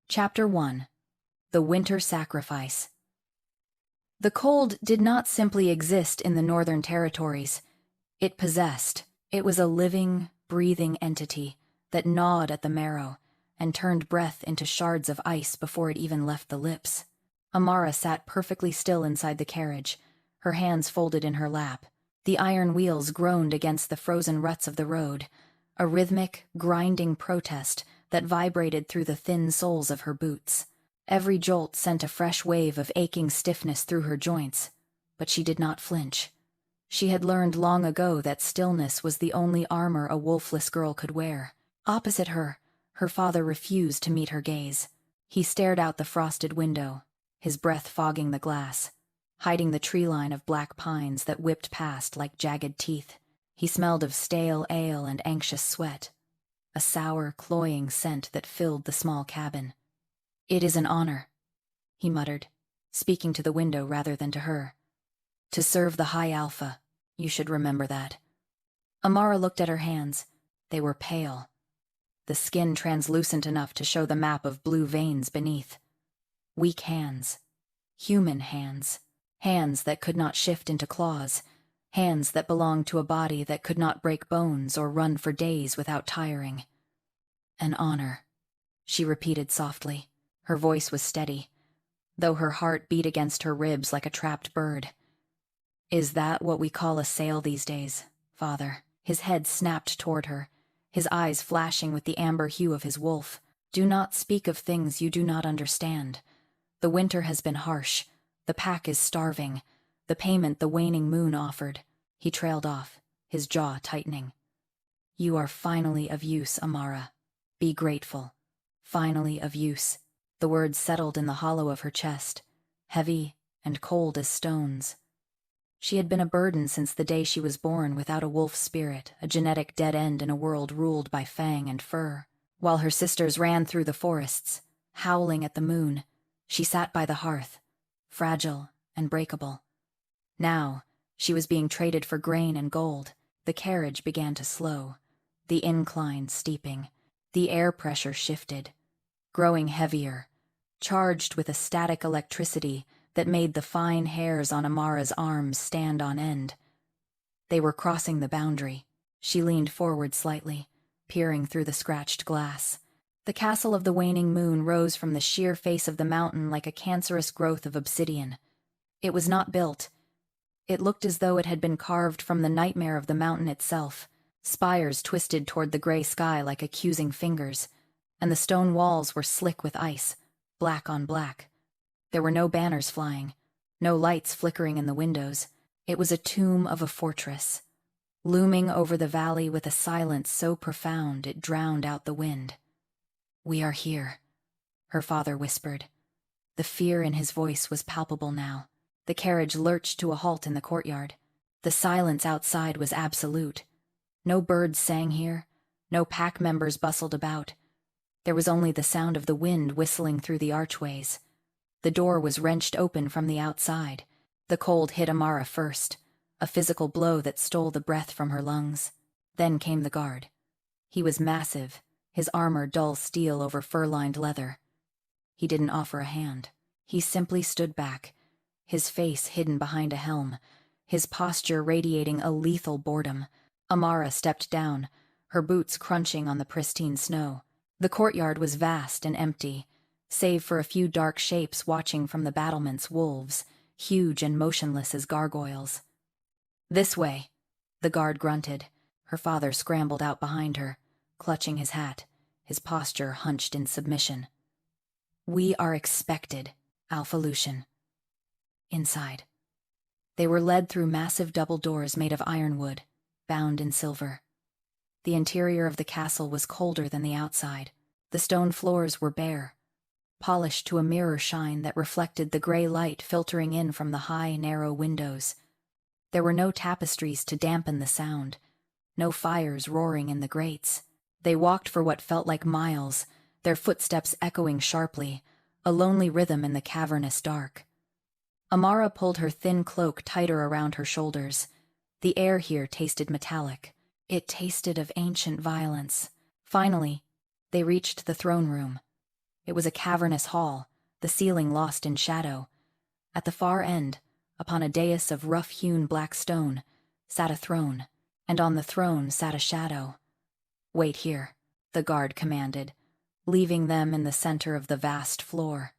Chapter 1. The Winter Sacrifice. The cold did not simply exist in the Northern Territories. It possessed. It was a living, breathing entity that gnawed at the marrow and turned breath into shards of ice before it even left the lips. Amara sat perfectly still inside the carriage, her hands folded in her lap. The iron wheels groaned against the frozen ruts of the road, a rhythmic, grinding protest that vibrated through the thin soles of her boots. Every jolt sent a fresh wave of aching stiffness through her joints, but she did not flinch. She had learned long ago that stillness was the only armor a wolfless girl could wear. Opposite her, her father refused to meet her gaze. He stared out the frosted window, his breath fogging the glass, hiding the tree line of black pines that whipped past like jagged teeth. He smelled of stale ale and anxious sweat, a sour, cloying scent that filled the small cabin. "It is an honor," he muttered, speaking to the window rather than to her. "To serve the High Alpha, you should remember that." Amara looked at her hands. They were pale, the skin translucent enough to show the map of blue veins beneath. Weak hands. Human hands. Hands that could not shift into claws. Hands that belonged to a body that could not break bones or run for days without tiring. "An honor," she repeated softly. Her voice was steady, though her heart beat against her ribs like a trapped bird. "Is that what we call a sale these days, Father?" His head snapped toward her, his eyes flashing with the amber hue of his wolf. "Do not speak of things you do not understand. The winter has been harsh. The pack is starving. The payment the Waning Moon offered." He trailed off, his jaw tightening. "You are finally of use, Amara. Be grateful. Finally of use." The words settled in the hollow of her chest, heavy and cold as stones. She had been a burden since the day she was born, without a wolf spirit, a genetic dead end in a world ruled by fang and fur. While her sisters ran through the forests, howling at the moon, she sat by the hearth, fragile and breakable. Now, she was being traded for grain and gold. The carriage began to slow, the incline steeping. The air pressure shifted, growing heavier, charged with a static electricity that made the fine hairs on Amara's arms stand on end. They were crossing the boundary. She leaned forward slightly, peering through the scratched glass. The castle of the Waning Moon rose from the sheer face of the mountain like a cancerous growth of obsidian. It was not built. It looked as though it had been carved from the nightmare of the mountain itself. Spires twisted toward the gray sky like accusing fingers, and the stone walls were slick with ice, black on black. There were no banners flying, no lights flickering in the windows. It was a tomb of a fortress, looming over the valley with a silence so profound it drowned out the wind. "We are here," her father whispered. The fear in his voice was palpable now. The carriage lurched to a halt in the courtyard. The silence outside was absolute. No birds sang here, no pack members bustled about. There was only the sound of the wind whistling through the archways. The door was wrenched open from the outside. The cold hit Amara first, a physical blow that stole the breath from her lungs. Then came the guard. He was massive, his armor dull steel over fur-lined leather. He didn't offer a hand. He simply stood back, his face hidden behind a helm, his posture radiating a lethal boredom. Amara stepped down, her boots crunching on the pristine snow. The courtyard was vast and empty, save for a few dark shapes watching from the battlements, wolves, huge and motionless as gargoyles. "This way," the guard grunted. Her father scrambled out behind her, clutching his hat, his posture hunched in submission. "We are expected, Alpha Lucian." Inside. They were led through massive double doors made of ironwood, bound in silver. The interior of the castle was colder than the outside. The stone floors were bare, polished to a mirror shine that reflected the gray light filtering in from the high, narrow windows. There were no tapestries to dampen the sound, no fires roaring in the grates. They walked for what felt like miles, their footsteps echoing sharply, a lonely rhythm in the cavernous dark. Amara pulled her thin cloak tighter around her shoulders. The air here tasted metallic. It tasted of ancient violence. Finally, they reached the throne room. It was a cavernous hall, the ceiling lost in shadow. At the far end, upon a dais of rough-hewn black stone, sat a throne, and on the throne sat a shadow. "Wait here," the guard commanded, leaving them in the center of the vast floor.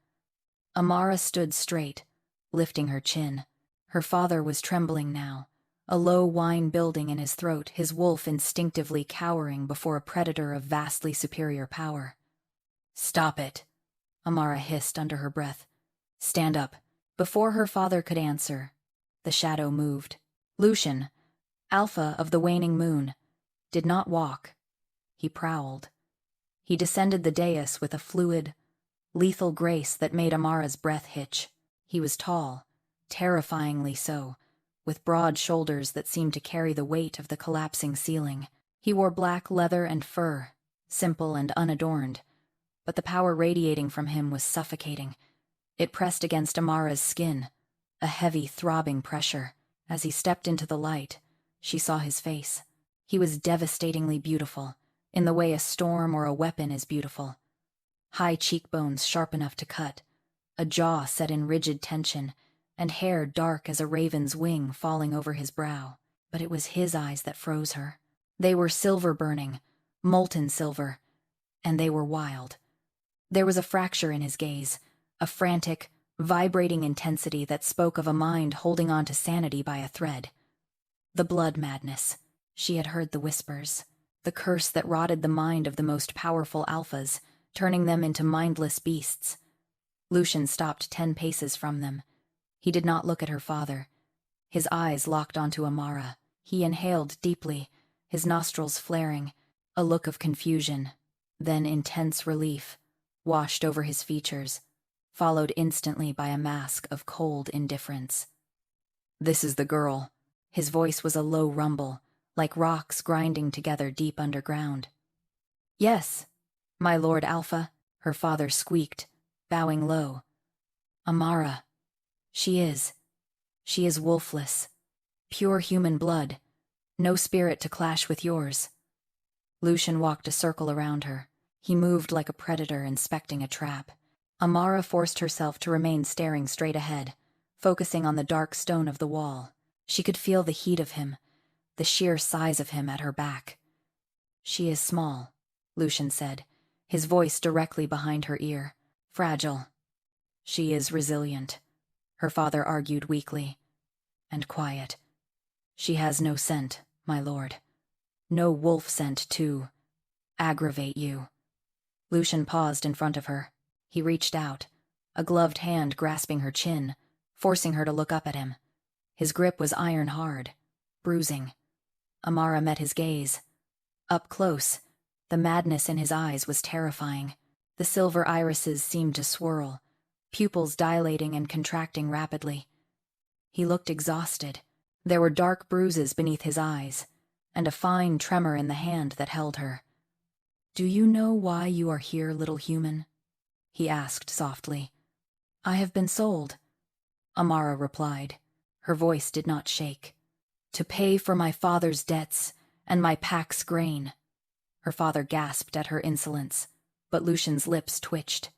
Amara stood straight, lifting her chin. Her father was trembling now, a low whine building in his throat, his wolf instinctively cowering before a predator of vastly superior power. "Stop it," Amara hissed under her breath. "Stand up." Before her father could answer, the shadow moved. Lucian, Alpha of the Waning Moon, did not walk. He prowled. He descended the dais with a fluid, lethal grace that made Amara's breath hitch. He was tall, terrifyingly so, with broad shoulders that seemed to carry the weight of the collapsing ceiling. He wore black leather and fur, simple and unadorned, but the power radiating from him was suffocating. It pressed against Amara's skin, a heavy, throbbing pressure. As he stepped into the light, she saw his face. He was devastatingly beautiful, in the way a storm or a weapon is beautiful. High cheekbones sharp enough to cut, a jaw set in rigid tension, and hair dark as a raven's wing falling over his brow. But it was his eyes that froze her. They were silver-burning, molten silver, and they were wild. There was a fracture in his gaze, a frantic, vibrating intensity that spoke of a mind holding on to sanity by a thread. The blood madness. She had heard the whispers. The curse that rotted the mind of the most powerful alphas, turning them into mindless beasts. Lucian stopped 10 paces from them. He did not look at her father. His eyes locked onto Amara. He inhaled deeply, his nostrils flaring. A look of confusion, then intense relief, washed over his features, followed instantly by a mask of cold indifference. "This is the girl." His voice was a low rumble, like rocks grinding together deep underground. "Yes, my Lord Alpha," her father squeaked, bowing low. "Amara. She is wolfless. Pure human blood. No spirit to clash with yours." Lucian walked a circle around her. He moved like a predator inspecting a trap. Amara forced herself to remain staring straight ahead, focusing on the dark stone of the wall. She could feel the heat of him, the sheer size of him at her back. "She is small," Lucian said, his voice directly behind her ear. "Fragile. She is resilient," her father argued weakly. "And quiet. She has no scent, my lord. No wolf scent to aggravate you." Lucian paused in front of her. He reached out, a gloved hand grasping her chin, forcing her to look up at him. His grip was iron hard, bruising. Amara met his gaze. Up close, the madness in his eyes was terrifying. The silver irises seemed to swirl, pupils dilating and contracting rapidly. He looked exhausted. There were dark bruises beneath his eyes, and a fine tremor in the hand that held her. "Do you know why you are here, little human?" he asked softly. "I have been sold," Amara replied. Her voice did not shake. "To pay for my father's debts and my pack's grain." Her father gasped at her insolence, but Lucian's lips twitched.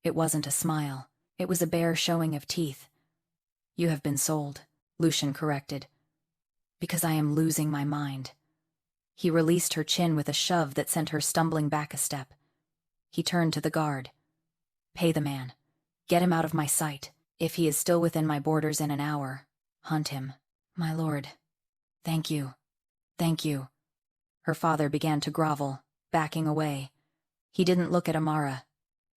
It wasn't a smile. It was a bare showing of teeth. "You have been sold," Lucian corrected. "Because I am losing my mind." He released her chin with a shove that sent her stumbling back a step. He turned to the guard. "Pay the man. Get him out of my sight. If he is still within my borders in an hour, hunt him." "My lord. Thank you. Thank you." Her father began to grovel, backing away. He didn't look at Amara.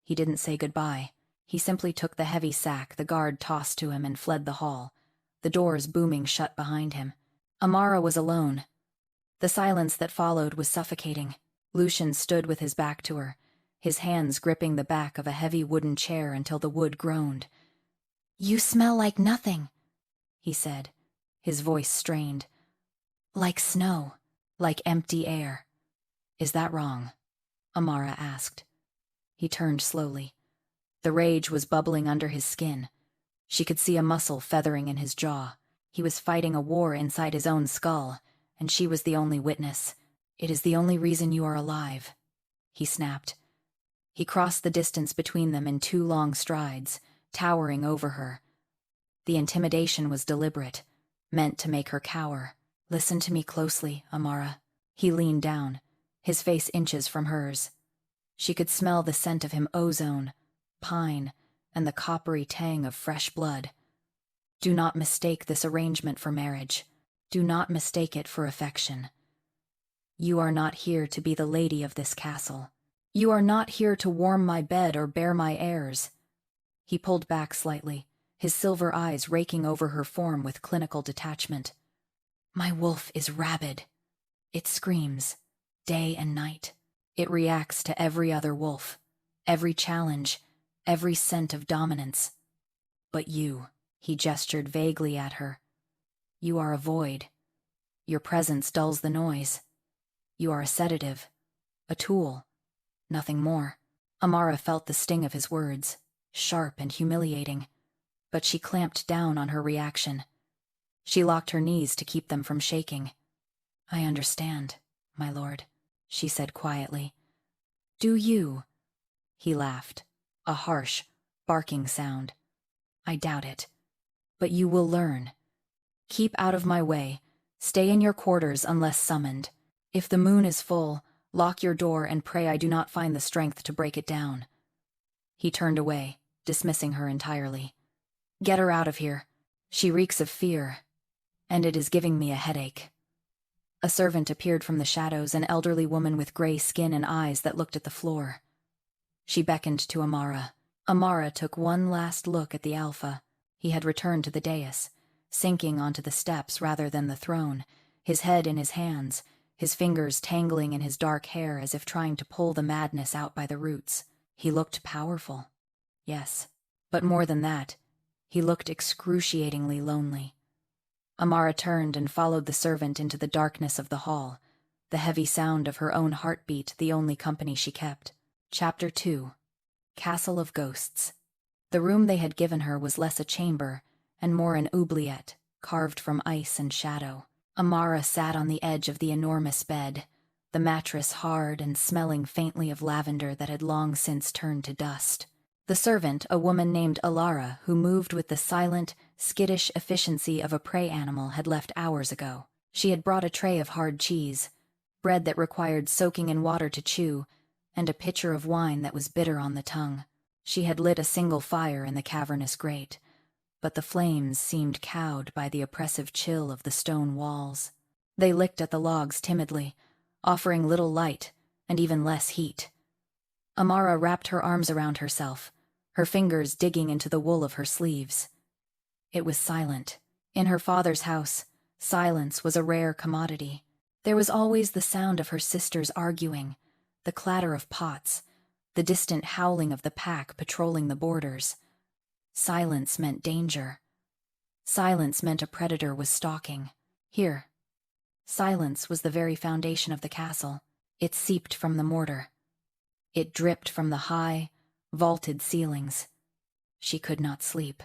He didn't say goodbye. He simply took the heavy sack the guard tossed to him and fled the hall, the doors booming shut behind him. Amara was alone. The silence that followed was suffocating. Lucian stood with his back to her, his hands gripping the back of a heavy wooden chair until the wood groaned. "You smell like nothing," he said, his voice strained. "Like snow, like empty air." "Is that wrong?" Amara asked. He turned slowly. The rage was bubbling under his skin. She could see a muscle feathering in his jaw. He was fighting a war inside his own skull, and she was the only witness. "It is the only reason you are alive," he snapped. He crossed the distance between them in 2 long strides, towering over her. The intimidation was deliberate, meant to make her cower. "Listen to me closely, Amara." He leaned down, his face inches from hers. She could smell the scent of him: ozone, pine, and the coppery tang of fresh blood. "Do not mistake this arrangement for marriage. Do not mistake it for affection. You are not here to be the lady of this castle. You are not here to warm my bed or bear my airs." He pulled back slightly, his silver eyes raking over her form with clinical detachment. "My wolf is rabid. It screams, day and night. It reacts to every other wolf, every challenge, every scent of dominance. But you," he gestured vaguely at her, "you are a void. Your presence dulls the noise. You are a sedative, a tool, nothing more." Amara felt the sting of his words, sharp and humiliating, but she clamped down on her reaction. She locked her knees to keep them from shaking. "I understand, my lord," she said quietly. "Do you?" He laughed, a harsh, barking sound. "I doubt it. But you will learn. Keep out of my way. Stay in your quarters unless summoned. If the moon is full, lock your door and pray I do not find the strength to break it down." He turned away, dismissing her entirely. "Get her out of here. She reeks of fear, and it is giving me a headache." A servant appeared from the shadows, an elderly woman with gray skin and eyes that looked at the floor. She beckoned to Amara. Amara took one last look at the alpha. He had returned to the dais, sinking onto the steps rather than the throne, his head in his hands, his fingers tangling in his dark hair as if trying to pull the madness out by the roots. He looked powerful, yes, but more than that, he looked excruciatingly lonely. Amara turned and followed the servant into the darkness of the hall, the heavy sound of her own heartbeat the only company she kept. Chapter 2. Castle of Ghosts. The room they had given her was less a chamber and more an oubliette, carved from ice and shadow. Amara sat on the edge of the enormous bed, the mattress hard and smelling faintly of lavender that had long since turned to dust. The servant, a woman named Alara, who moved with the silent, skittish efficiency of a prey animal, had left hours ago. She had brought a tray of hard cheese, bread that required soaking in water to chew, and a pitcher of wine that was bitter on the tongue. She had lit a single fire in the cavernous grate, but the flames seemed cowed by the oppressive chill of the stone walls. They licked at the logs timidly, offering little light and even less heat. Amara wrapped her arms around herself, her fingers digging into the wool of her sleeves. It was silent. In her father's house, silence was a rare commodity. There was always the sound of her sisters arguing, the clatter of pots, the distant howling of the pack patrolling the borders. Silence meant danger. Silence meant a predator was stalking. Here, silence was the very foundation of the castle. It seeped from the mortar. It dripped from the high, vaulted ceilings. She could not sleep.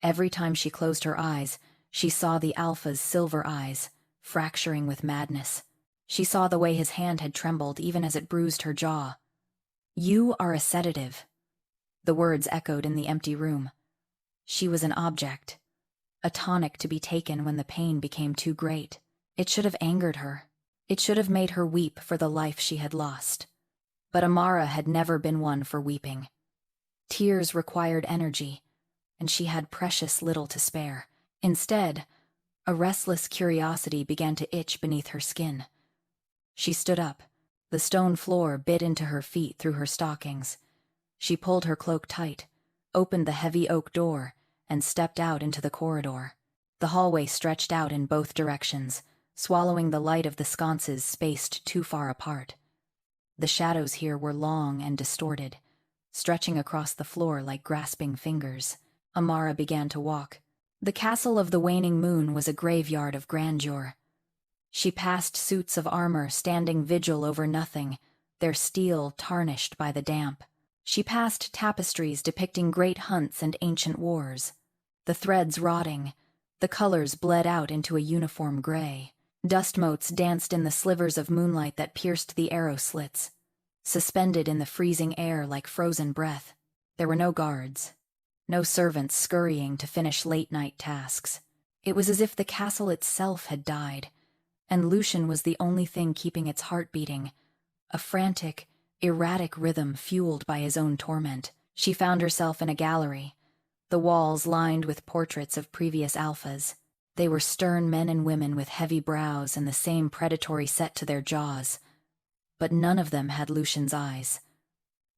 Every time she closed her eyes, she saw the Alpha's silver eyes, fracturing with madness. She saw the way his hand had trembled even as it bruised her jaw. "You are a sedative." The words echoed in the empty room. She was an object, a tonic to be taken when the pain became too great. It should have angered her. It should have made her weep for the life she had lost. But Amara had never been one for weeping. Tears required energy, and she had precious little to spare. Instead, a restless curiosity began to itch beneath her skin. She stood up. The stone floor bit into her feet through her stockings. She pulled her cloak tight, opened the heavy oak door, and stepped out into the corridor. The hallway stretched out in both directions, swallowing the light of the sconces spaced too far apart. The shadows here were long and distorted, stretching across the floor like grasping fingers. Amara began to walk. The castle of the Waning Moon was a graveyard of grandeur. She passed suits of armor standing vigil over nothing, their steel tarnished by the damp. She passed tapestries depicting great hunts and ancient wars, the threads rotting, the colors bled out into a uniform gray. Dust motes danced in the slivers of moonlight that pierced the arrow slits. suspended in the freezing air like frozen breath. There were no guards, no servants scurrying to finish late-night tasks. It was as if the castle itself had died, and Lucian was the only thing keeping its heart beating, a frantic, erratic rhythm fueled by his own torment. She found herself in a gallery, the walls lined with portraits of previous alphas. They were stern men and women with heavy brows and the same predatory set to their jaws. But none of them had Lucian's eyes.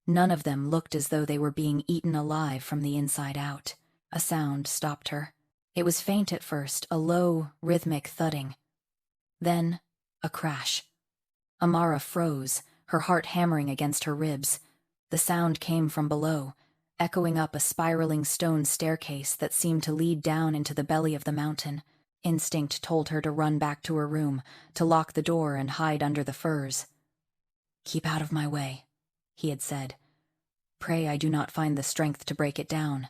None of them looked as though they were being eaten alive from the inside out. A sound stopped her. It was faint at first, a low, rhythmic thudding. Then, a crash. Amara froze, her heart hammering against her ribs. The sound came from below, echoing up a spiraling stone staircase that seemed to lead down into the belly of the mountain. Instinct told her to run back to her room, to lock the door and hide under the furs. "Keep out of my way," he had said. "Pray I do not find the strength to break it down."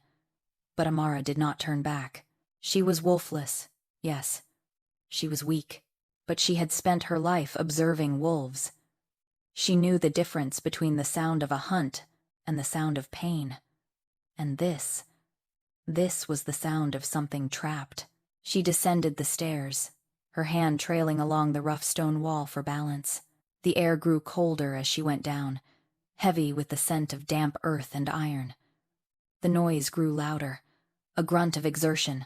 But Amara did not turn back. She was wolfless, yes. She was weak, but she had spent her life observing wolves. She knew the difference between the sound of a hunt and the sound of pain. And this was the sound of something trapped. She descended the stairs, her hand trailing along the rough stone wall for balance. The air grew colder as she went down, heavy with the scent of damp earth and iron. The noise grew louder, a grunt of exertion,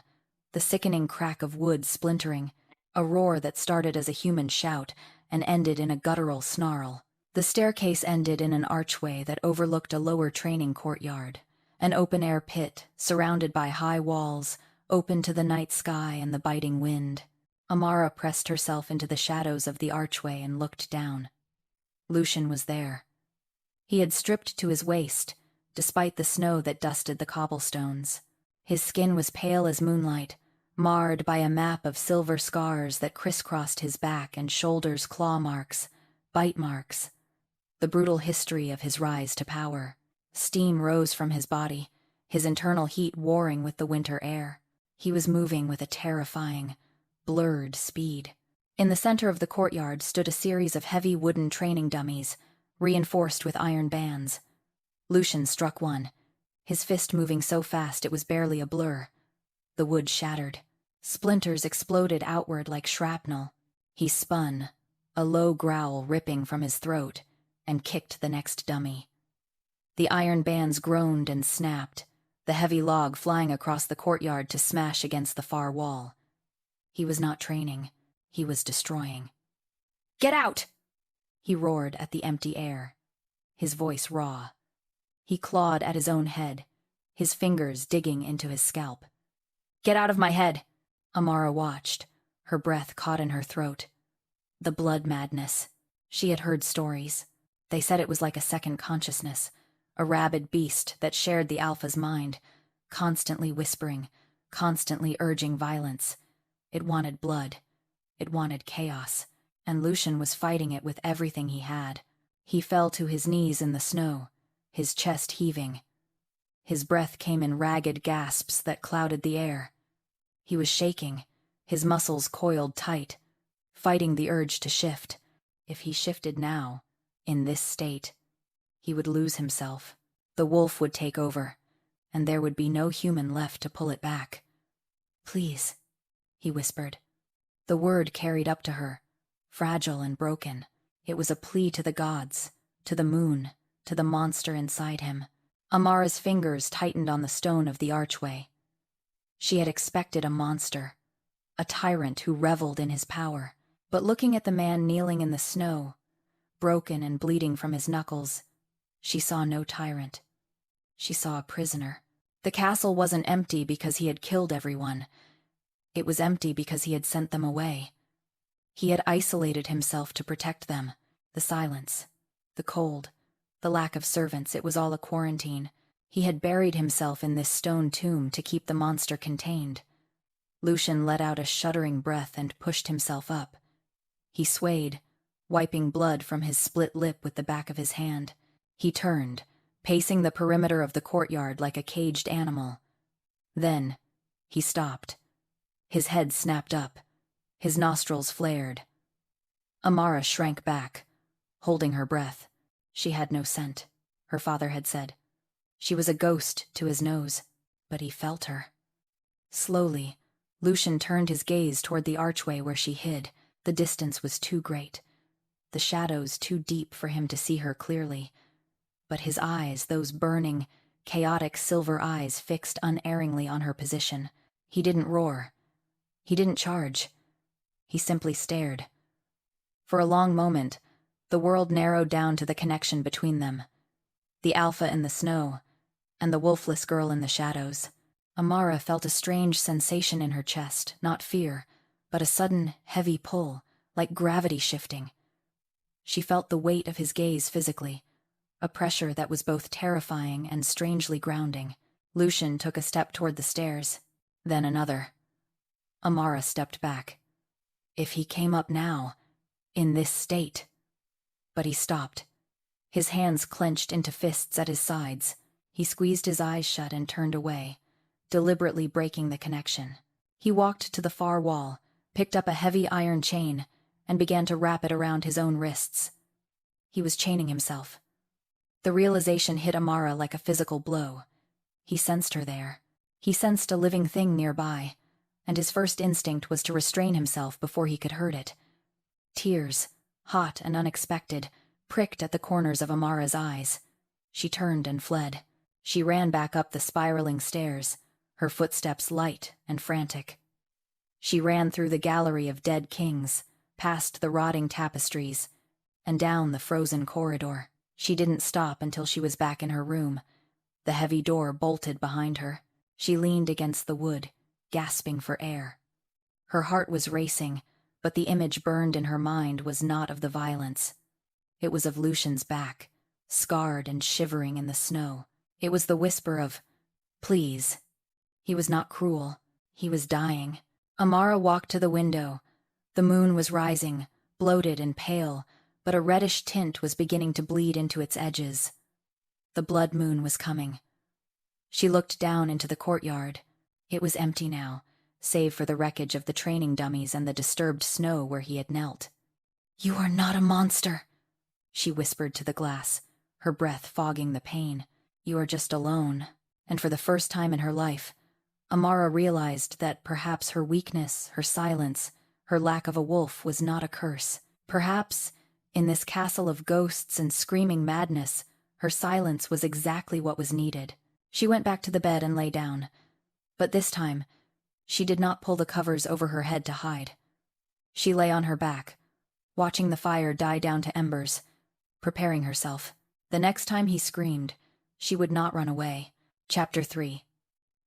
the sickening crack of wood splintering, a roar that started as a human shout and ended in a guttural snarl. The staircase ended in an archway that overlooked a lower training courtyard, an open-air pit surrounded by high walls, open to the night sky and the biting wind. Amara pressed herself into the shadows of the archway and looked down. Lucian was there. He had stripped to his waist, despite the snow that dusted the cobblestones. His skin was pale as moonlight, marred by a map of silver scars that crisscrossed his back and shoulders, claw marks, bite marks, the brutal history of his rise to power. Steam rose from his body, his internal heat warring with the winter air. He was moving with a terrifying, blurred speed. In the center of the courtyard stood a series of heavy wooden training dummies, reinforced with iron bands. Lucian struck one, his fist moving so fast it was barely a blur. The wood shattered. Splinters exploded outward like shrapnel. He spun, a low growl ripping from his throat, and kicked the next dummy. The iron bands groaned and snapped, the heavy log flying across the courtyard to smash against the far wall. He was not training. He was destroying. "Get out!" he roared at the empty air, his voice raw. He clawed at his own head, his fingers digging into his scalp. "Get out of my head!" Amara watched, her breath caught in her throat. The blood madness. She had heard stories. They said it was like a second consciousness, a rabid beast that shared the alpha's mind, constantly whispering, constantly urging violence. It wanted blood. It wanted chaos, and Lucian was fighting it with everything he had. He fell to his knees in the snow, his chest heaving. His breath came in ragged gasps that clouded the air. He was shaking, his muscles coiled tight, fighting the urge to shift. If he shifted now, in this state, he would lose himself. The wolf would take over, and there would be no human left to pull it back. "Please," he whispered. The word carried up to her, fragile and broken. It was a plea to the gods, to the moon, to the monster inside him. Amara's fingers tightened on the stone of the archway. She had expected a monster, a tyrant who reveled in his power. But looking at the man kneeling in the snow, broken and bleeding from his knuckles, she saw no tyrant. She saw a prisoner. The castle wasn't empty because he had killed everyone. It was empty because he had sent them away. He had isolated himself to protect them. The silence, the cold, the lack of servants, it was all a quarantine. He had buried himself in this stone tomb to keep the monster contained. Lucian let out a shuddering breath and pushed himself up. He swayed, wiping blood from his split lip with the back of his hand. He turned, pacing the perimeter of the courtyard like a caged animal. Then, he stopped. His head snapped up. His nostrils flared. Amara shrank back, holding her breath. She had no scent, her father had said. She was a ghost to his nose, but he felt her. Slowly, Lucian turned his gaze toward the archway where she hid. The distance was too great, the shadows too deep for him to see her clearly. But his eyes, those burning, chaotic silver eyes, fixed unerringly on her position. He didn't roar. He didn't charge. He simply stared. For a long moment, the world narrowed down to the connection between them. The alpha in the snow, and the wolfless girl in the shadows. Amara felt a strange sensation in her chest, not fear, but a sudden, heavy pull, like gravity shifting. She felt the weight of his gaze physically, a pressure that was both terrifying and strangely grounding. Lucian took a step toward the stairs, then another. Amara stepped back. If he came up now, in this state. But he stopped. His hands clenched into fists at his sides. He squeezed his eyes shut and turned away, deliberately breaking the connection. He walked to the far wall, picked up a heavy iron chain, and began to wrap it around his own wrists. He was chaining himself. The realization hit Amara like a physical blow. He sensed her there. He sensed a living thing nearby, and his first instinct was to restrain himself before he could hurt it. Tears, hot and unexpected, pricked at the corners of Amara's eyes. She turned and fled. She ran back up the spiraling stairs, her footsteps light and frantic. She ran through the gallery of dead kings, past the rotting tapestries, and down the frozen corridor. She didn't stop until she was back in her room. The heavy door bolted behind her. She leaned against the wood, gasping for air. Her heart was racing, but the image burned in her mind was not of the violence. It was of Lucian's back, scarred and shivering in the snow. It was the whisper of, "Please." He was not cruel. He was dying. Amara walked to the window. The moon was rising, bloated and pale, but a reddish tint was beginning to bleed into its edges. The blood moon was coming. She looked down into the courtyard. It was empty now, save for the wreckage of the training dummies and the disturbed snow where he had knelt. "You are not a monster," she whispered to the glass, her breath fogging the pain. "You are just alone." And for the first time in her life, Amara realized that perhaps her weakness, her silence, her lack of a wolf was not a curse. Perhaps, in this castle of ghosts and screaming madness, her silence was exactly what was needed. She went back to the bed and lay down. But this time, she did not pull the covers over her head to hide. She lay on her back, watching the fire die down to embers, preparing herself. The next time he screamed, she would not run away. Chapter 3.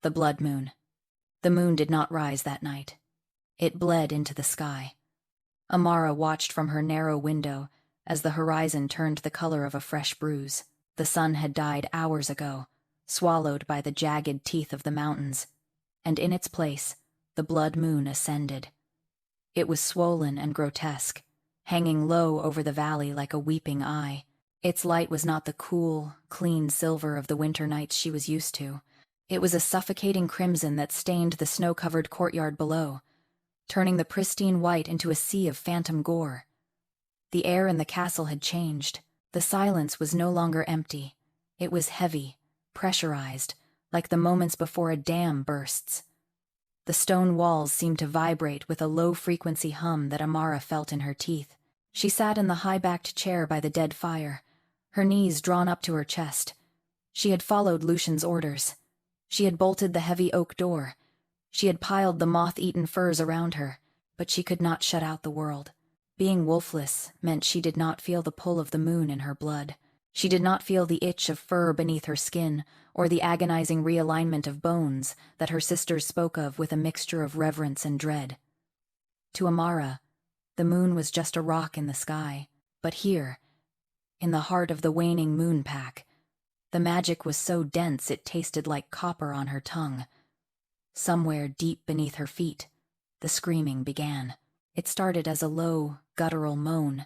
The Blood Moon. The moon did not rise that night. It bled into the sky. Amara watched from her narrow window as the horizon turned the color of a fresh bruise. The sun had died hours ago, swallowed by the jagged teeth of the mountains, and in its place, the blood moon ascended. It was swollen and grotesque, hanging low over the valley like a weeping eye. Its light was not the cool, clean silver of the winter nights she was used to. It was a suffocating crimson that stained the snow-covered courtyard below, turning the pristine white into a sea of phantom gore. The air in the castle had changed. The silence was no longer empty. It was heavy, pressurized, like the moments before a dam bursts. The stone walls seemed to vibrate with a low-frequency hum that Amara felt in her teeth. She sat in the high-backed chair by the dead fire, her knees drawn up to her chest. She had followed Lucian's orders. She had bolted the heavy oak door. She had piled the moth-eaten furs around her, but she could not shut out the world. Being wolfless meant she did not feel the pull of the moon in her blood. She did not feel the itch of fur beneath her skin, or the agonizing realignment of bones that her sisters spoke of with a mixture of reverence and dread. To Amara, the moon was just a rock in the sky, but here, in the heart of the waning moon pack, the magic was so dense it tasted like copper on her tongue. Somewhere deep beneath her feet, the screaming began. It started as a low, guttural moan,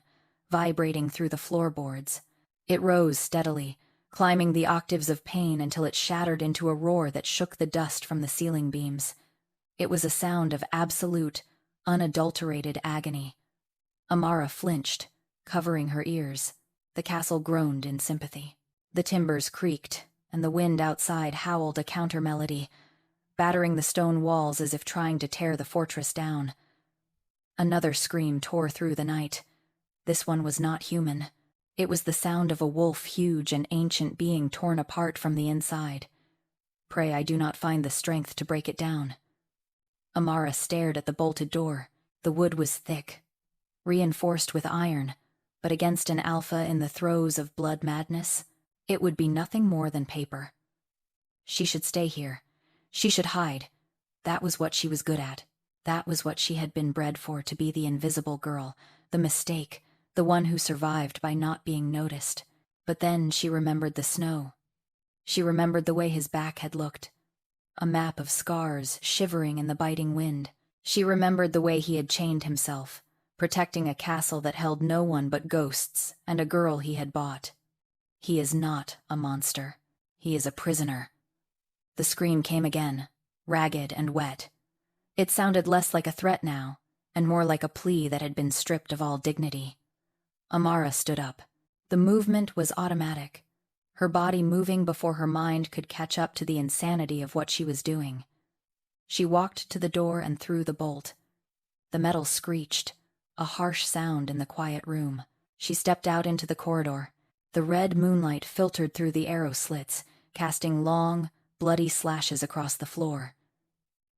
vibrating through the floorboards. It rose steadily, climbing the octaves of pain until it shattered into a roar that shook the dust from the ceiling beams. It was a sound of absolute, unadulterated agony. Amara flinched, covering her ears. The castle groaned in sympathy. The timbers creaked, and the wind outside howled a counter-melody, battering the stone walls as if trying to tear the fortress down. Another scream tore through the night. This one was not human. It was the sound of a wolf, huge and ancient, being torn apart from the inside. Pray I do not find the strength to break it down. Amara stared at the bolted door. The wood was thick, reinforced with iron, but against an alpha in the throes of blood madness, it would be nothing more than paper. She should stay here. She should hide. That was what she was good at. That was what she had been bred for, to be the invisible girl, the mistake, the one who survived by not being noticed. But then she remembered the snow. She remembered the way his back had looked, a map of scars shivering in the biting wind. She remembered the way he had chained himself, protecting a castle that held no one but ghosts and a girl he had bought. He is not a monster. He is a prisoner. The scream came again, ragged and wet. It sounded less like a threat now, and more like a plea that had been stripped of all dignity. Amara stood up. The movement was automatic, her body moving before her mind could catch up to the insanity of what she was doing. She walked to the door and threw the bolt. The metal screeched, a harsh sound in the quiet room. She stepped out into the corridor. The red moonlight filtered through the arrow slits, casting long, bloody slashes across the floor.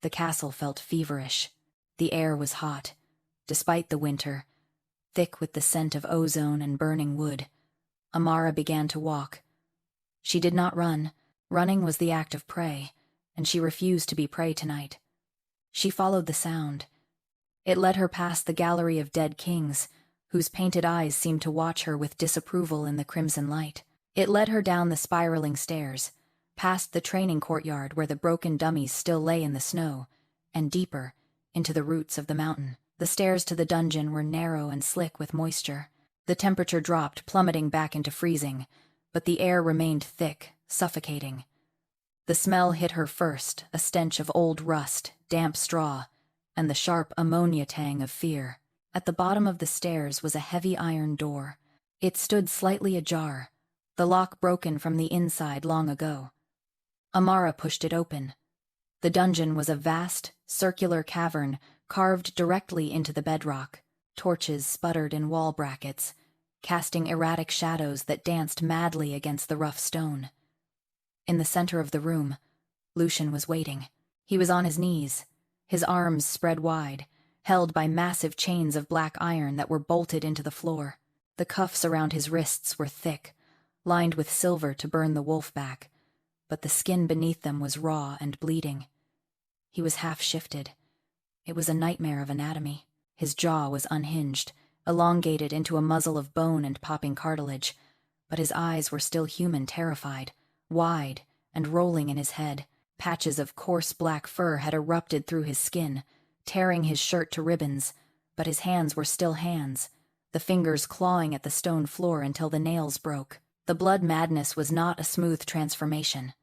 The castle felt feverish. The air was hot, despite the winter, thick with the scent of ozone and burning wood. Amara began to walk. She did not run. Running was the act of prey, and she refused to be prey tonight. She followed the sound. It led her past the gallery of dead kings, whose painted eyes seemed to watch her with disapproval in the crimson light. It led her down the spiraling stairs, past the training courtyard where the broken dummies still lay in the snow, and deeper, into the roots of the mountain. The stairs to the dungeon were narrow and slick with moisture. The temperature dropped, plummeting back into freezing, but the air remained thick, suffocating. The smell hit her first, a stench of old rust, damp straw, and the sharp ammonia tang of fear. At the bottom of the stairs was a heavy iron door. It stood slightly ajar, the lock broken from the inside long ago. Amara pushed it open. The dungeon was a vast, circular cavern carved directly into the bedrock. Torches sputtered in wall brackets, casting erratic shadows that danced madly against the rough stone. In the center of the room, Lucian was waiting. He was on his knees, his arms spread wide, held by massive chains of black iron that were bolted into the floor. The cuffs around his wrists were thick, lined with silver to burn the wolf back, but the skin beneath them was raw and bleeding. He was half-shifted. It was a nightmare of anatomy. His jaw was unhinged, elongated into a muzzle of bone and popping cartilage, but his eyes were still human, terrified, wide and rolling in his head. Patches of coarse black fur had erupted through his skin, tearing his shirt to ribbons, but his hands were still hands, the fingers clawing at the stone floor until the nails broke. The blood madness was not a smooth transformation.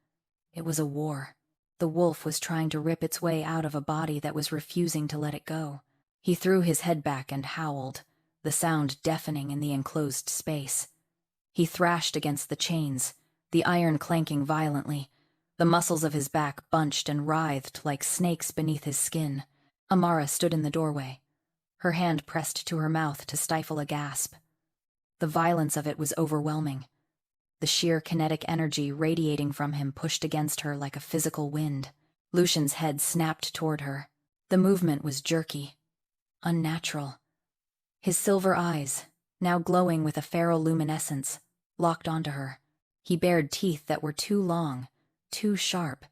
It was a war. The wolf was trying to rip its way out of a body that was refusing to let it go. He threw his head back and howled, the sound deafening in the enclosed space. He thrashed against the chains, the iron clanking violently. The muscles of his back bunched and writhed like snakes beneath his skin. Amara stood in the doorway, her hand pressed to her mouth to stifle a gasp. The violence of it was overwhelming. The sheer kinetic energy radiating from him pushed against her like a physical wind. Lucian's head snapped toward her. The movement was jerky, unnatural. His silver eyes, now glowing with a feral luminescence, locked onto her. He bared teeth that were too long, too sharp.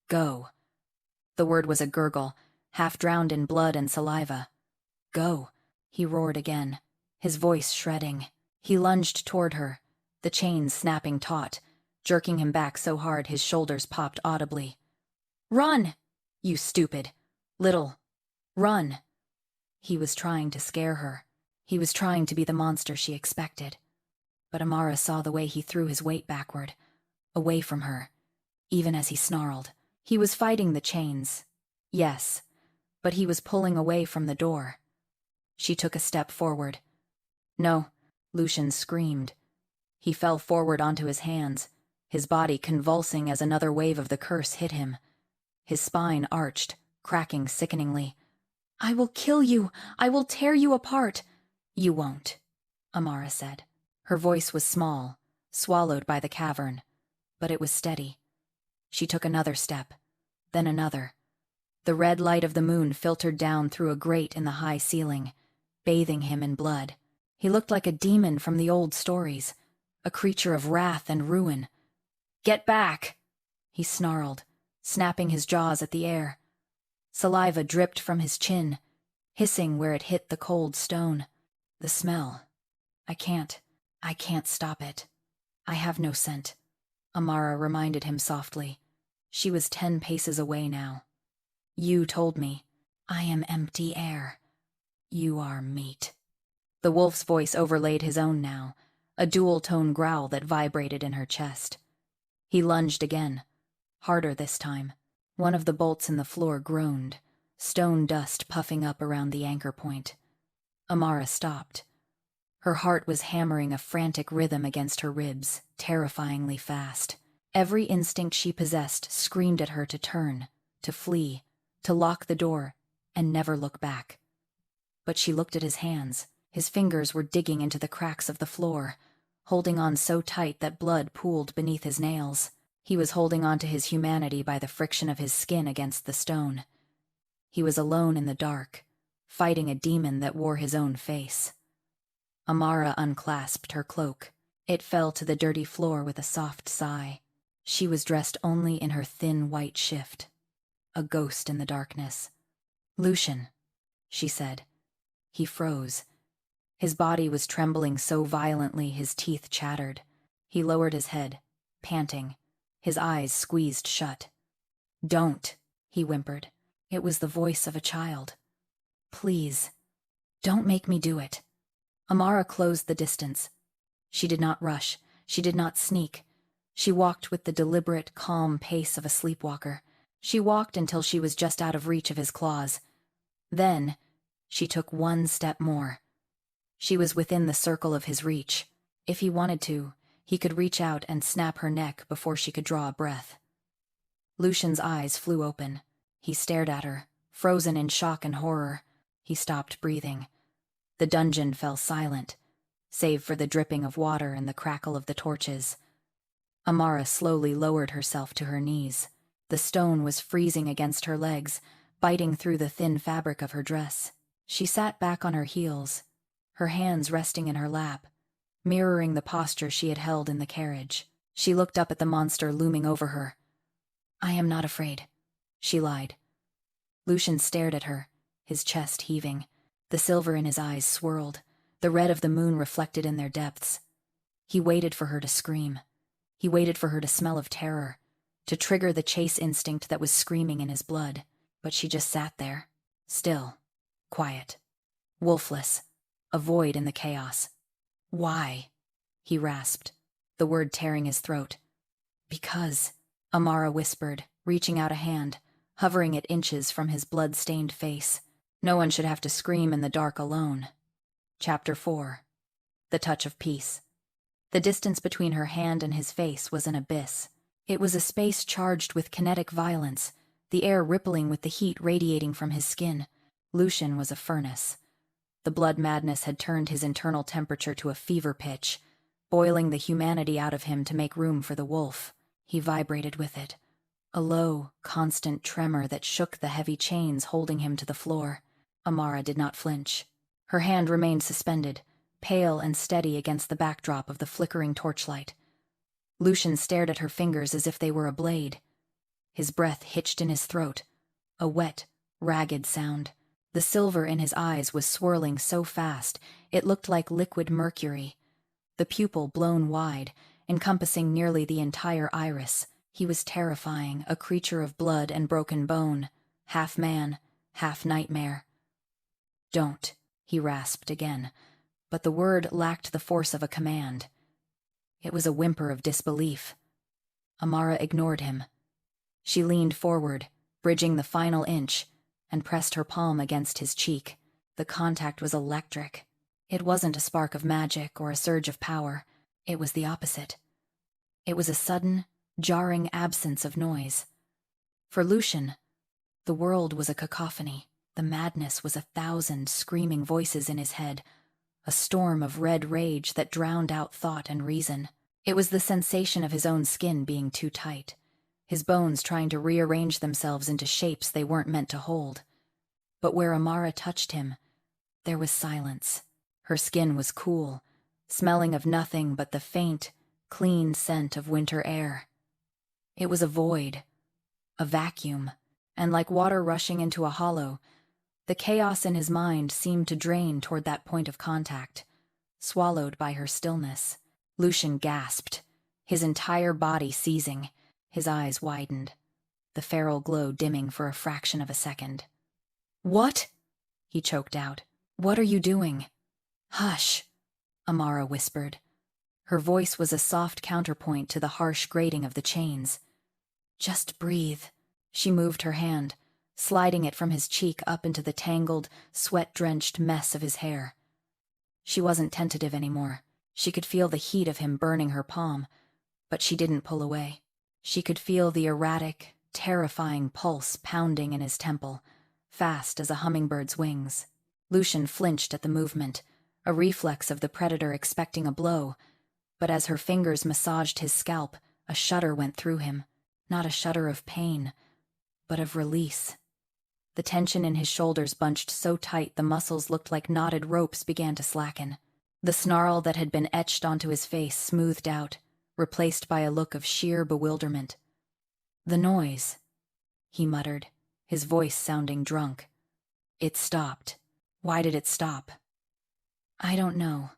Go. The word was a gurgle, half drowned in blood and saliva. Go, he roared again, his voice shredding. He lunged toward her, the chains snapping taut, jerking him back so hard his shoulders popped audibly. Run! You stupid. Little. Run. He was trying to scare her. He was trying to be the monster she expected. But Amara saw the way he threw his weight backward, away from her, even as he snarled. He was fighting the chains, yes, but he was pulling away from the door. She took a step forward. No, Lucian screamed. He fell forward onto his hands, his body convulsing as another wave of the curse hit him. His spine arched, cracking sickeningly. "I will kill you! I will tear you apart!" "You won't," Amara said. Her voice was small, swallowed by the cavern, but it was steady. She took another step, then another. The red light of the moon filtered down through a grate in the high ceiling, bathing him in blood. He looked like a demon from the old stories, a creature of wrath and ruin. "Get back!" he snarled, snapping his jaws at the air. Saliva dripped from his chin, hissing where it hit the cold stone. The smell. I can't stop it. I have no scent," Amara reminded him softly. She was 10 paces away now. "You told me. I am empty air. You are meat." The wolf's voice overlaid his own now, a dual-tone growl that vibrated in her chest. He lunged again, harder this time. One of the bolts in the floor groaned, stone dust puffing up around the anchor point. Amara stopped. Her heart was hammering a frantic rhythm against her ribs, terrifyingly fast. Every instinct she possessed screamed at her to turn, to flee, to lock the door, and never look back. But she looked at his hands. His fingers were digging into the cracks of the floor, holding on so tight that blood pooled beneath his nails. He was holding on to his humanity by the friction of his skin against the stone. He was alone in the dark, fighting a demon that wore his own face. Amara unclasped her cloak. It fell to the dirty floor with a soft sigh. She was dressed only in her thin white shift, a ghost in the darkness. "Lucian," she said. He froze. His body was trembling so violently his teeth chattered. He lowered his head, panting, his eyes squeezed shut. "Don't," he whimpered. It was the voice of a child. "Please, don't make me do it." Amara closed the distance. She did not rush. She did not sneak. She walked with the deliberate, calm pace of a sleepwalker. She walked until she was just out of reach of his claws. Then, she took one step more. She was within the circle of his reach. If he wanted to, he could reach out and snap her neck before she could draw a breath. Lucian's eyes flew open. He stared at her, frozen in shock and horror. He stopped breathing. The dungeon fell silent, save for the dripping of water and the crackle of the torches. Amara slowly lowered herself to her knees. The stone was freezing against her legs, biting through the thin fabric of her dress. She sat back on her heels, her hands resting in her lap, mirroring the posture she had held in the carriage. She looked up at the monster looming over her. "I am not afraid," she lied. Lucian stared at her, his chest heaving. The silver in his eyes swirled, the red of the moon reflected in their depths. He waited for her to scream. He waited for her to smell of terror, to trigger the chase instinct that was screaming in his blood. But she just sat there, still, quiet, wolfless, a void in the chaos. "Why?" he rasped, the word tearing his throat. "Because," Amara whispered, reaching out a hand, hovering at inches from his blood-stained face. No one should have to scream in the dark alone. Chapter 4. The Touch of Peace. The distance between her hand and his face was an abyss. It was a space charged with kinetic violence, the air rippling with the heat radiating from his skin. Lucian was a furnace. The blood madness had turned his internal temperature to a fever pitch, boiling the humanity out of him to make room for the wolf. He vibrated with it, a low, constant tremor that shook the heavy chains holding him to the floor. Amara did not flinch. Her hand remained suspended, pale and steady against the backdrop of the flickering torchlight. Lucian stared at her fingers as if they were a blade. His breath hitched in his throat, a wet, ragged sound. The silver in his eyes was swirling so fast it looked like liquid mercury, the pupil blown wide, encompassing nearly the entire iris. He was terrifying, a creature of blood and broken bone, half man, half nightmare. "Don't," he rasped again, but the word lacked the force of a command. It was a whimper of disbelief. Amara ignored him. She leaned forward, bridging the final inch, and pressed her palm against his cheek. The contact was electric. It wasn't a spark of magic or a surge of power. It was the opposite. It was a sudden, jarring absence of noise. For Lucian, the world was a cacophony. The madness was 1,000 screaming voices in his head, a storm of red rage that drowned out thought and reason. It was the sensation of his own skin being too tight, his bones trying to rearrange themselves into shapes they weren't meant to hold. But where Amara touched him, there was silence. Her skin was cool, smelling of nothing but the faint, clean scent of winter air. It was a void, a vacuum, and like water rushing into a hollow, the chaos in his mind seemed to drain toward that point of contact, swallowed by her stillness. Lucian gasped, his entire body seizing, his eyes widened, the feral glow dimming for a fraction of a second. "What?" he choked out. "What are you doing?" "Hush," Amara whispered. Her voice was a soft counterpoint to the harsh grating of the chains. "Just breathe." She moved her hand, sliding it from his cheek up into the tangled, sweat-drenched mess of his hair. She wasn't tentative anymore. She could feel the heat of him burning her palm, but she didn't pull away. She could feel the erratic, terrifying pulse pounding in his temple, fast as a hummingbird's wings. Lucian flinched at the movement, a reflex of the predator expecting a blow, but as her fingers massaged his scalp, a shudder went through him, not a shudder of pain, but of release. The tension in his shoulders bunched so tight the muscles looked like knotted ropes began to slacken. The snarl that had been etched onto his face smoothed out, replaced by a look of sheer bewilderment. "The noise," he muttered, his voice sounding drunk. "It stopped. Why did it stop?" "I don't know,"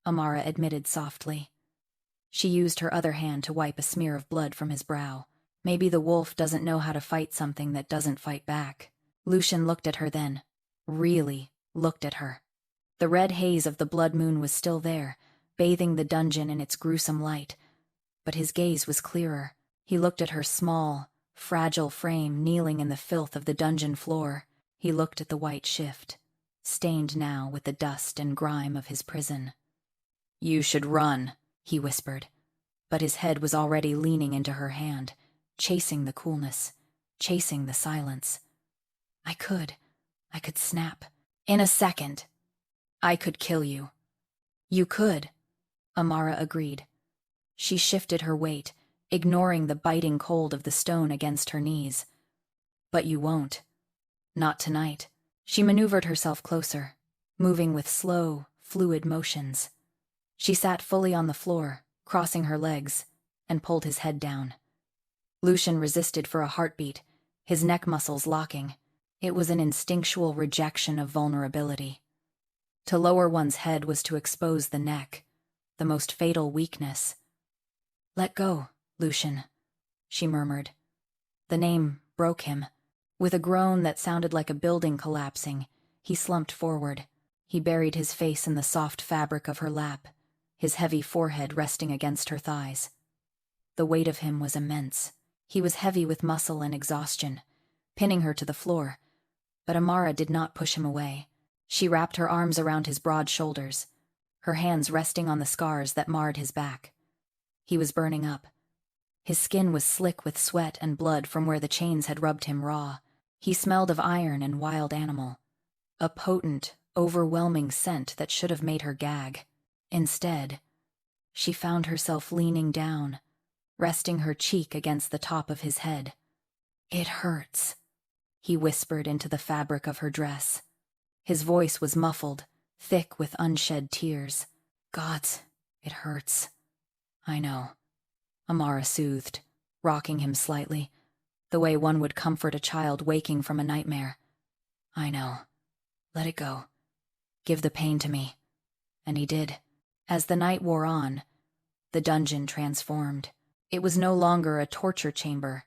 Amara admitted softly. She used her other hand to wipe a smear of blood from his brow. "Maybe the wolf doesn't know how to fight something that doesn't fight back." Lucian looked at her then. Really looked at her. The red haze of the blood moon was still there, bathing the dungeon in its gruesome light. But his gaze was clearer. He looked at her small, fragile frame kneeling in the filth of the dungeon floor. He looked at the white shift, stained now with the dust and grime of his prison. "You should run," he whispered. But his head was already leaning into her hand, chasing the coolness, chasing the silence. I could snap. In a second. I could kill you." "You could," Amara agreed. She shifted her weight, ignoring the biting cold of the stone against her knees. "But you won't. Not tonight." She maneuvered herself closer, moving with slow, fluid motions. She sat fully on the floor, crossing her legs, and pulled his head down. Lucian resisted for a heartbeat, his neck muscles locking. It was an instinctual rejection of vulnerability. To lower one's head was to expose the neck, the most fatal weakness. "Let go, Lucian," she murmured. The name broke him. With a groan that sounded like a building collapsing, he slumped forward. He buried his face in the soft fabric of her lap, his heavy forehead resting against her thighs. The weight of him was immense. He was heavy with muscle and exhaustion, pinning her to the floor. But Amara did not push him away. She wrapped her arms around his broad shoulders, her hands resting on the scars that marred his back. He was burning up. His skin was slick with sweat and blood from where the chains had rubbed him raw. He smelled of iron and wild animal, a potent, overwhelming scent that should have made her gag. Instead, she found herself leaning down, resting her cheek against the top of his head. "It hurts," he whispered into the fabric of her dress. His voice was muffled, thick with unshed tears. "Gods, it hurts." "I know," Amara soothed, rocking him slightly, the way one would comfort a child waking from a nightmare. "I know. Let it go. Give the pain to me." And he did. As the night wore on, the dungeon transformed. It was no longer a torture chamber.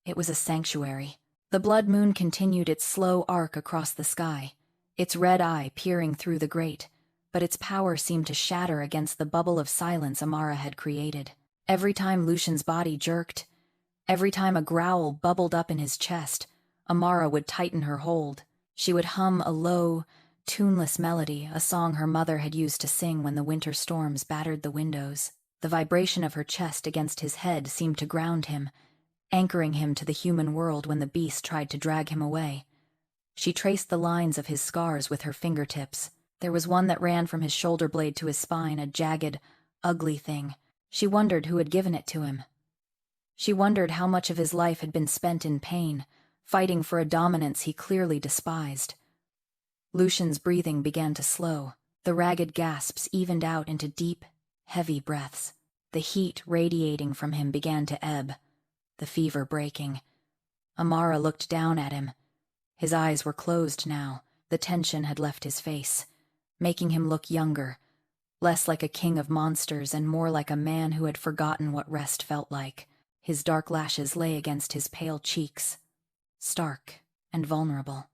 It was a sanctuary. The blood moon continued its slow arc across the sky, its red eye peering through the grate, but its power seemed to shatter against the bubble of silence Amara had created. Every time Lucian's body jerked, every time a growl bubbled up in his chest, Amara would tighten her hold. She would hum a low, tuneless melody, a song her mother had used to sing when the winter storms battered the windows. The vibration of her chest against his head seemed to ground him, anchoring him to the human world when the beast tried to drag him away. She traced the lines of his scars with her fingertips. There was one that ran from his shoulder blade to his spine, a jagged, ugly thing. She wondered who had given it to him. She wondered how much of his life had been spent in pain, fighting for a dominance he clearly despised. Lucian's breathing began to slow. The ragged gasps evened out into deep, heavy breaths. The heat radiating from him began to ebb, the fever breaking. Amara looked down at him. His eyes were closed now. The tension had left his face, making him look younger, less like a king of monsters and more like a man who had forgotten what rest felt like. His dark lashes lay against his pale cheeks, stark and vulnerable.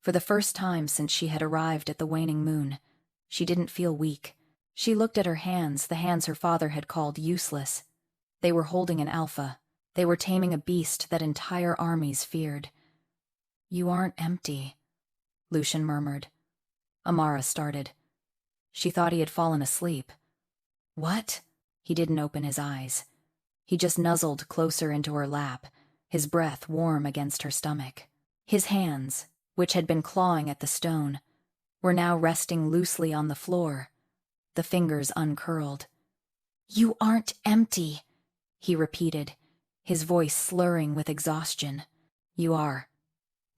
For the first time since she had arrived at the Waning Moon, she didn't feel weak. She looked at her hands, the hands her father had called useless. They were holding an alpha. They were taming a beast that entire armies feared. "You aren't empty," Lucian murmured. Amara started. She thought he had fallen asleep. "What?" He didn't open his eyes. He just nuzzled closer into her lap, his breath warm against her stomach. His hands, which had been clawing at the stone, were now resting loosely on the floor, the fingers uncurled. "You aren't empty," he repeated, his voice slurring with exhaustion. "You are.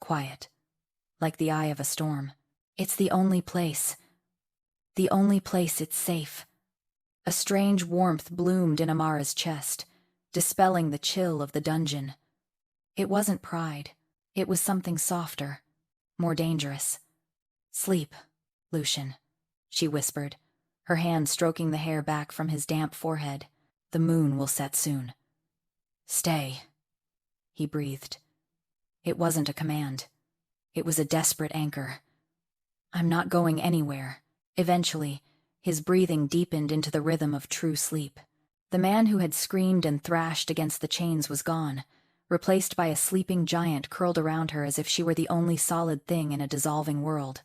Quiet. Like the eye of a storm. It's the only place. The only place it's safe." A strange warmth bloomed in Amara's chest, dispelling the chill of the dungeon. It wasn't pride. It was something softer, more dangerous. "Sleep, Lucian," she whispered, her hand stroking the hair back from his damp forehead. "The moon will set soon." "Stay," he breathed. It wasn't a command. It was a desperate anchor. "I'm not going anywhere." Eventually, his breathing deepened into the rhythm of true sleep. The man who had screamed and thrashed against the chains was gone, replaced by a sleeping giant curled around her as if she were the only solid thing in a dissolving world.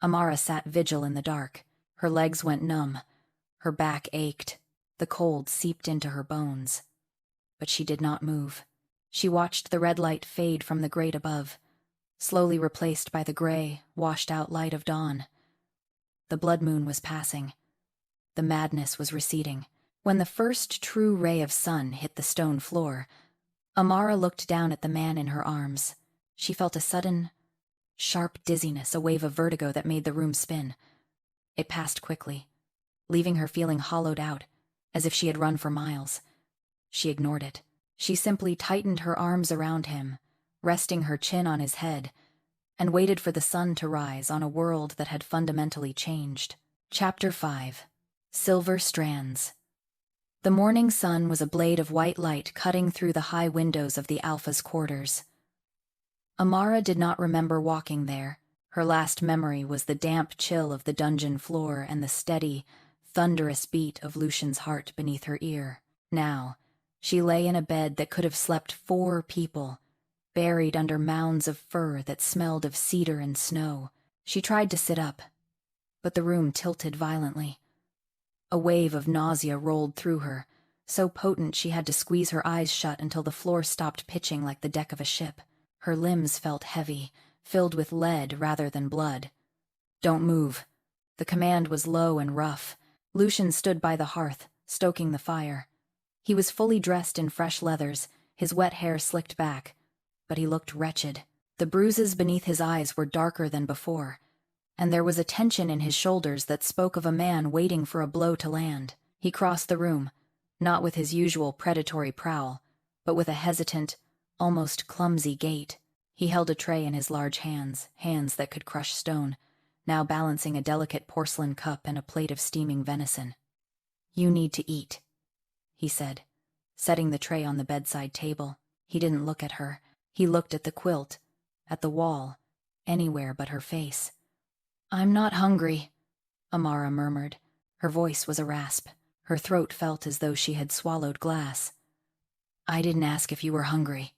Amara sat vigil in the dark. Her legs went numb. Her back ached. The cold seeped into her bones. But she did not move. She watched the red light fade from the grate above, slowly replaced by the gray, washed-out light of dawn. The blood moon was passing. The madness was receding. When the first true ray of sun hit the stone floor, Amara looked down at the man in her arms. She felt a sudden, sharp dizziness, a wave of vertigo that made the room spin. It passed quickly, leaving her feeling hollowed out, as if she had run for miles. She ignored it. She simply tightened her arms around him, resting her chin on his head, and waited for the sun to rise on a world that had fundamentally changed. Chapter 5. Silver Strands. The morning sun was a blade of white light cutting through the high windows of the Alpha's quarters. Amara did not remember walking there. Her last memory was the damp chill of the dungeon floor and the steady, thunderous beat of Lucian's heart beneath her ear. Now, she lay in a bed that could have slept 4 people, buried under mounds of fur that smelled of cedar and snow. She tried to sit up, but the room tilted violently. A wave of nausea rolled through her, so potent she had to squeeze her eyes shut until the floor stopped pitching like the deck of a ship. Her limbs felt heavy, filled with lead rather than blood. "Don't move." The command was low and rough. Lucian stood by the hearth, stoking the fire. He was fully dressed in fresh leathers, his wet hair slicked back, but he looked wretched. The bruises beneath his eyes were darker than before, and there was a tension in his shoulders that spoke of a man waiting for a blow to land. He crossed the room, not with his usual predatory prowl, but with a hesitant, almost clumsy gait. He held a tray in his large hands, hands that could crush stone, now balancing a delicate porcelain cup and a plate of steaming venison. "You need to eat," he said, setting the tray on the bedside table. He didn't look at her. He looked at the quilt, at the wall, anywhere but her face. "I'm not hungry," Amara murmured. Her voice was a rasp. Her throat felt as though she had swallowed glass. "I didn't ask if you were hungry."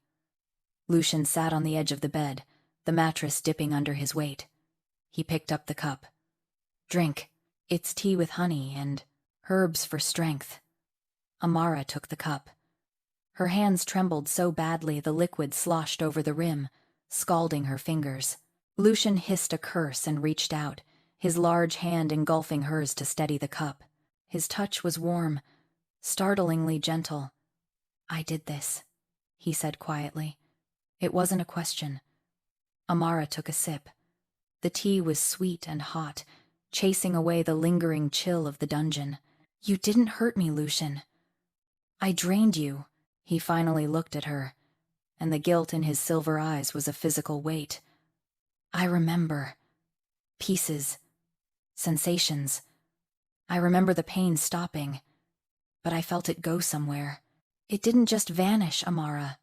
Lucian sat on the edge of the bed, the mattress dipping under his weight. He picked up the cup. Drink. It's tea with honey and herbs for strength. Amara took the cup. Her hands trembled so badly the liquid sloshed over the rim, scalding her fingers. Lucian hissed a curse and reached out, his large hand engulfing hers to steady the cup. His touch was warm, startlingly gentle. "I did this," he said quietly. It wasn't a question. Amara took a sip. The tea was sweet and hot, chasing away the lingering chill of the dungeon. "You didn't hurt me, Lucian. I drained you." He finally looked at her, and the guilt in his silver eyes was a physical weight. "I remember. Pieces. Sensations. I remember the pain stopping, but I felt it go somewhere. It didn't just vanish, Amara.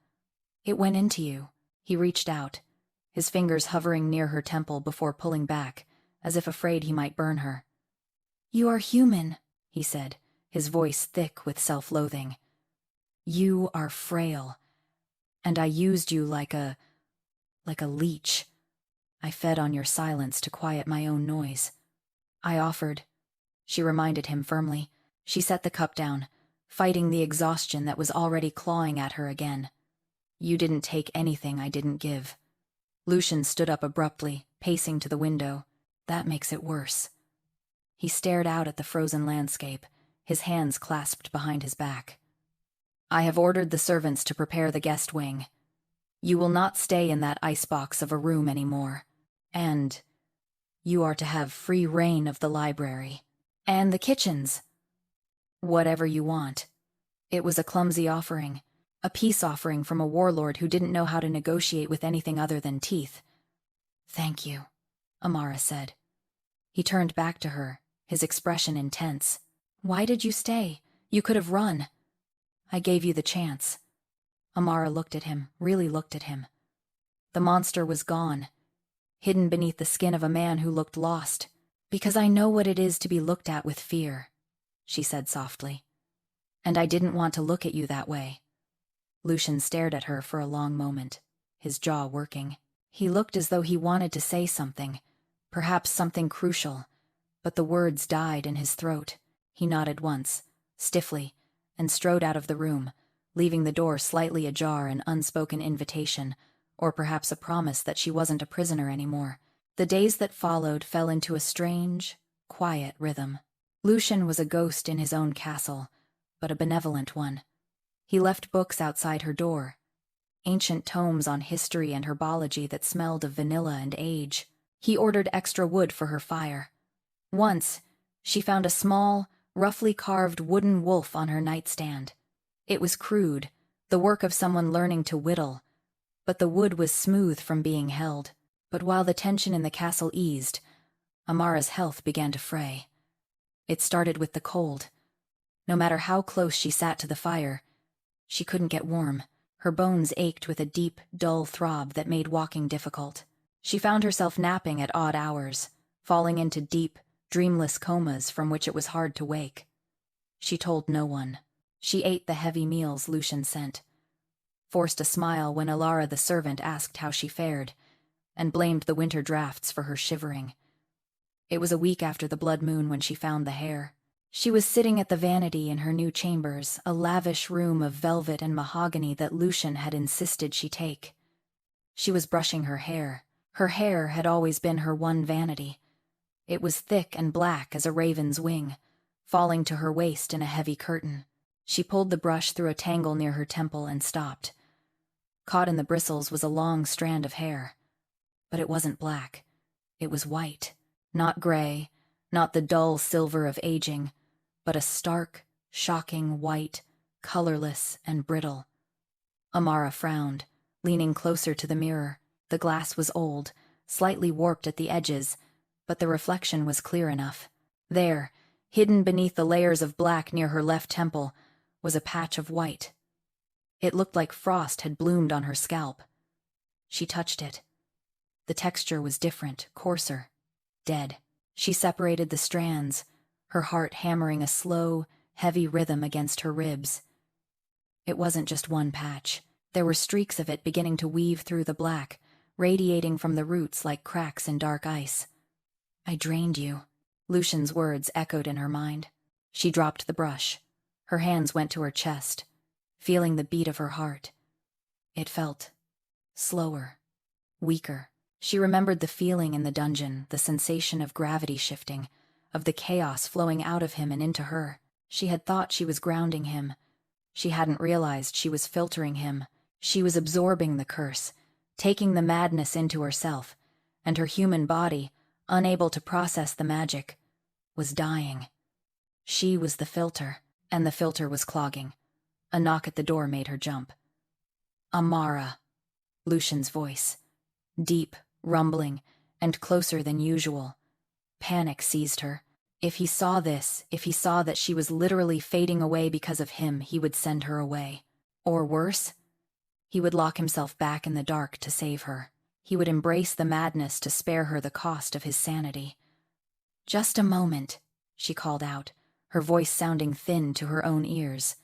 It went into you." He reached out, his fingers hovering near her temple before pulling back, as if afraid he might burn her. "You are human," he said, his voice thick with self-loathing. "You are frail, and I used you like a leech. I fed on your silence to quiet my own noise. I offered," she reminded him firmly. She set the cup down, fighting the exhaustion that was already clawing at her again. "You didn't take anything I didn't give." Lucian stood up abruptly, pacing to the window. "That makes it worse." He stared out at the frozen landscape, his hands clasped behind his back. "I have ordered the servants to prepare the guest wing. You will not stay in that icebox of a room anymore. And you are to have free reign of the library. And the kitchens. Whatever you want." It was a clumsy offering, a peace offering from a warlord who didn't know how to negotiate with anything other than teeth. "Thank you," Amara said. He turned back to her, his expression intense. "Why did you stay? You could have run." "I gave you the chance." Amara looked at him, really looked at him. The monster was gone, hidden beneath the skin of a man who looked lost. "Because I know what it is to be looked at with fear," she said softly. "And I didn't want to look at you that way." Lucian stared at her for a long moment, his jaw working. He looked as though he wanted to say something, perhaps something crucial, but the words died in his throat. He nodded once, stiffly, and strode out of the room, leaving the door slightly ajar, an unspoken invitation, or perhaps a promise that she wasn't a prisoner anymore. The days that followed fell into a strange, quiet rhythm. Lucian was a ghost in his own castle, but a benevolent one. He left books outside her door, ancient tomes on history and herbology that smelled of vanilla and age. He ordered extra wood for her fire. Once, she found a small, roughly carved wooden wolf on her nightstand. It was crude, the work of someone learning to whittle, but the wood was smooth from being held. But while the tension in the castle eased, Amara's health began to fray. It started with the cold. No matter how close she sat to the fire, she couldn't get warm. Her bones ached with a deep, dull throb that made walking difficult. She found herself napping at odd hours, falling into deep, dreamless comas from which it was hard to wake. She told no one. She ate the heavy meals Lucian sent, forced a smile when Alara the servant asked how she fared, and blamed the winter drafts for her shivering. It was a week after the blood moon when she found the hair. She was sitting at the vanity in her new chambers, a lavish room of velvet and mahogany that Lucian had insisted she take. She was brushing her hair. Her hair had always been her one vanity. It was thick and black as a raven's wing, falling to her waist in a heavy curtain. She pulled the brush through a tangle near her temple and stopped. Caught in the bristles was a long strand of hair. But it wasn't black. It was white. Not gray, not the dull silver of aging, but a stark, shocking white, colorless and brittle. Amara frowned, leaning closer to the mirror. The glass was old, slightly warped at the edges, but the reflection was clear enough. There, hidden beneath the layers of black near her left temple, was a patch of white. It looked like frost had bloomed on her scalp. She touched it. The texture was different, coarser, dead. She separated the strands, her heart hammering a slow, heavy rhythm against her ribs. It wasn't just one patch. There were streaks of it beginning to weave through the black, radiating from the roots like cracks in dark ice. I drained you. Lucian's words echoed in her mind. She dropped the brush. Her hands went to her chest, feeling the beat of her heart. It felt slower, weaker. She remembered the feeling in the dungeon, the sensation of gravity shifting, of the chaos flowing out of him and into her. She had thought she was grounding him. She hadn't realized she was filtering him. She was absorbing the curse, taking the madness into herself, and her human body, unable to process the magic, was dying. She was the filter, and the filter was clogging. A knock at the door made her jump. Amara. Lucian's voice. Deep, rumbling, and closer than usual. Panic seized her. If he saw this, if he saw that she was literally fading away because of him, he would send her away. Or worse, he would lock himself back in the dark to save her. He would embrace the madness to spare her the cost of his sanity. Just a moment, she called out, her voice sounding thin to her own ears.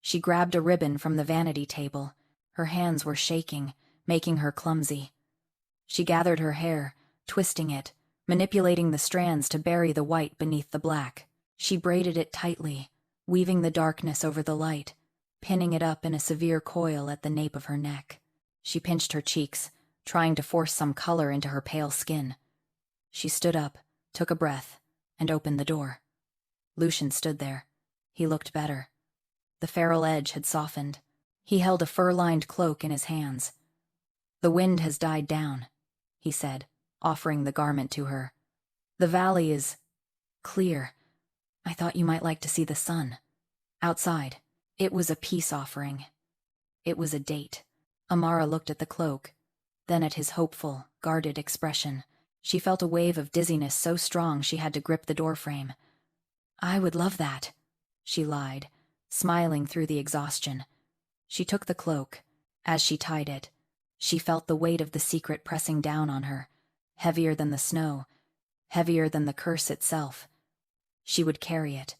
She grabbed a ribbon from the vanity table. Her hands were shaking, making her clumsy. She gathered her hair, twisting it, manipulating the strands to bury the white beneath the black. She braided it tightly, weaving the darkness over the light, pinning it up in a severe coil at the nape of her neck. She pinched her cheeks, trying to force some color into her pale skin. She stood up, took a breath, and opened the door. Lucian stood there. He looked better. The feral edge had softened. He held a fur-lined cloak in his hands. "The wind has died down," he said, offering the garment to her. "The valley is clear. I thought you might like to see the sun. Outside." It was a peace offering. It was a date. Amara looked at the cloak, then at his hopeful, guarded expression. She felt a wave of dizziness so strong she had to grip the doorframe. "I would love that," she lied, smiling through the exhaustion. She took the cloak. As she tied it, she felt the weight of the secret pressing down on her, heavier than the snow, heavier than the curse itself. She would carry it.